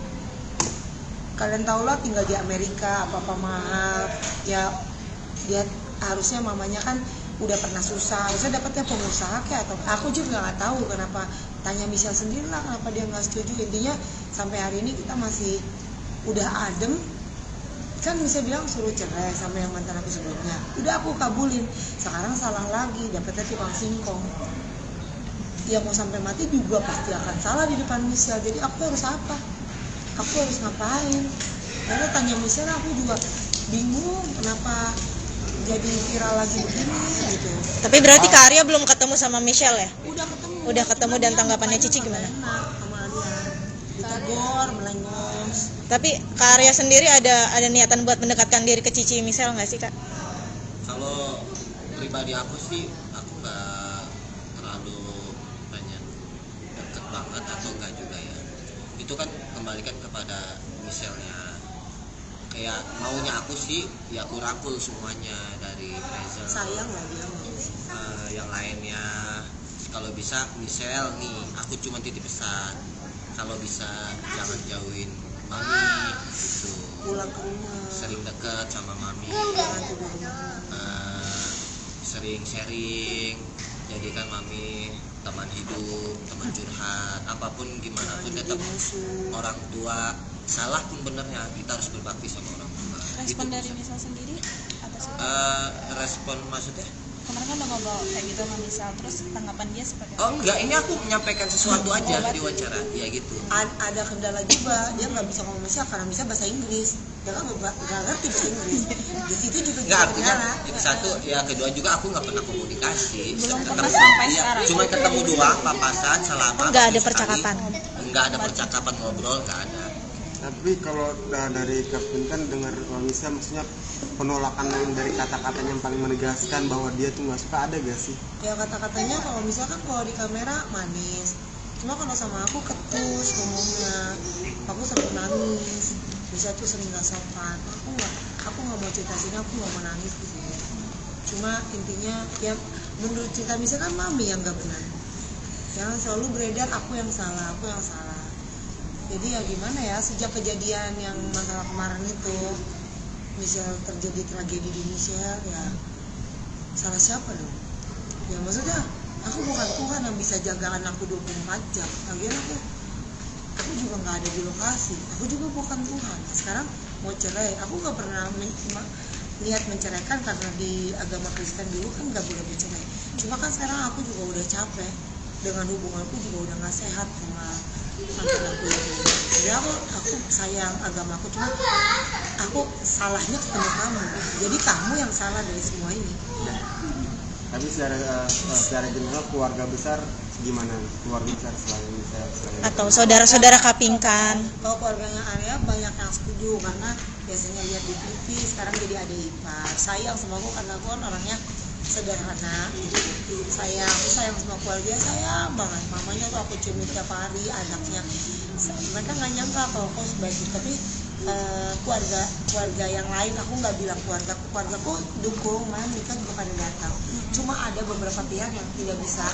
Speaker 2: kalian tau lah tinggal di Amerika apa-apa mahal ya, dia harusnya mamanya kan udah pernah susah, harusnya dapetnya pengusaha kayak, atau aku juga nggak tahu kenapa. Tanya Michelle sendiri lah kenapa dia nggak setuju. Intinya sampai hari ini kita masih udah adem kan. Michelle bilang suruh cerai sama yang mantan aku sebelumnya, udah aku kabulin. Sekarang salah lagi, dapetnya tukang singkong. Ya mau sampai mati juga pasti akan salah di depan Michelle. Jadi aku harus apa? Aku harus ngapain? Karena tanya Michelle aku juga bingung kenapa jadi viral lagi begini gitu.
Speaker 1: Tapi berarti Kak Arya belum ketemu sama Michelle ya?
Speaker 2: Udah ketemu
Speaker 1: Dan tanggapannya Cici gimana?
Speaker 2: enak sama dia, ditegur, melengos.
Speaker 1: Tapi Kak Arya sendiri ada niatan buat mendekatkan diri ke Cici Michelle nggak sih Kak?
Speaker 3: Kalau pribadi aku sih, aku nggak terlalu pengen deket banget atau enggak juga ya. Itu kan kembalikan kepada Michelle-nya. Kayak maunya aku sih ya aku rangkul semuanya dari Reza.
Speaker 2: Sayang lah dia.
Speaker 3: Yang lainnya kalau bisa Michelle nih, aku cuma titip pesan, kalau bisa jangan jauhin mami gitu.
Speaker 2: Pulang ke rumah.
Speaker 3: Sering deket sama mami.
Speaker 2: Jangan tidur di rumah.
Speaker 3: Sering sharing, jadikan mami teman hidup, teman curhat, apapun gimana pun tetap orang tua, salah pun benernya kita harus berbakti sama orang tua.
Speaker 5: Respon
Speaker 3: Gitu,
Speaker 5: dari
Speaker 3: Misal.
Speaker 5: Misal sendiri atas itu?
Speaker 3: Respon maksudnya?
Speaker 5: Kemarin kan udah ngobrol kayak gitu sama Misal, terus tanggapan dia seperti apa?
Speaker 3: Oh enggak, ini aku menyampaikan sesuatu aja di wawancara, ya gitu.
Speaker 2: Ada kendala juga, dia nggak bisa ngomong Michelle karena bisa bahasa Inggris. Dia kan nggak ngerti bahasa Inggris. Di situ juga
Speaker 3: Enggak,
Speaker 2: jadi
Speaker 3: artinya
Speaker 2: kendala.
Speaker 3: itu satu, ya kedua juga aku nggak pernah komunikasi.
Speaker 5: Belum
Speaker 3: Ketemu,
Speaker 5: pernah sampai
Speaker 3: iya,
Speaker 5: sekarang.
Speaker 3: cuma ketemu doang, papasan, salaman.
Speaker 1: Nggak ada
Speaker 3: sekali.
Speaker 1: percakapan.
Speaker 3: Nggak ada percakapan, ngobrol nggak ada.
Speaker 4: Tapi kalau dari Kevin kan dengar Misal, maksudnya penolakan yang dari kata-katanya yang paling menegaskan bahwa dia tuh nggak suka, ada gak sih?
Speaker 2: Ya kata-katanya kalau misalkan kalau di kamera manis, cuma kalau sama aku ketus ngomongnya, aku sering nangis. Bisa tuh sering nggak sopan. Aku nggak mau cerita sini, aku nggak mau nangis di sini. Cuma intinya ya menurut cerita misalkan mami yang nggak benar. Jangan selalu beredar aku yang salah. Jadi ya gimana ya, sejak kejadian yang masalah kemarin itu, Michelle terjadi tragedi di Michelle, ya salah siapa dong? Ya maksudnya aku bukan Tuhan yang bisa jaga anakku 24 jam. Lagian aku juga nggak ada di lokasi. Aku juga bukan Tuhan. Sekarang mau cerai, aku nggak pernah niat menceraikan karena di agama Kristen dulu kan nggak boleh bercerai. Cuma kan sekarang aku juga udah capek dengan hubunganku juga udah nggak sehat sama mantan aku itu. Jadi aku sayang agamaku, cuma aku salahnya ketemu kamu. Jadi kamu yang salah dari semua ini.
Speaker 4: Tapi secara general keluarga besar gimana? Keluarga besar selain
Speaker 1: Atau saudara-saudara Kapingkan?
Speaker 2: Kalau keluarganya Arya banyak yang setuju karena biasanya lihat di TV, sekarang jadi adik ipar. Sayang sama aku karena aku kan orangnya sederhana. Aku sayang sama keluarga, sayang banget. Mamanya tuh aku cium tiap hari, anaknya. Mereka nggak nyangka kalau aku sebaik itu. Tapi keluarga yang lain, aku nggak bilang keluargaku dukung, malah mereka juga pada datang. Cuma ada beberapa pihak yang tidak bisa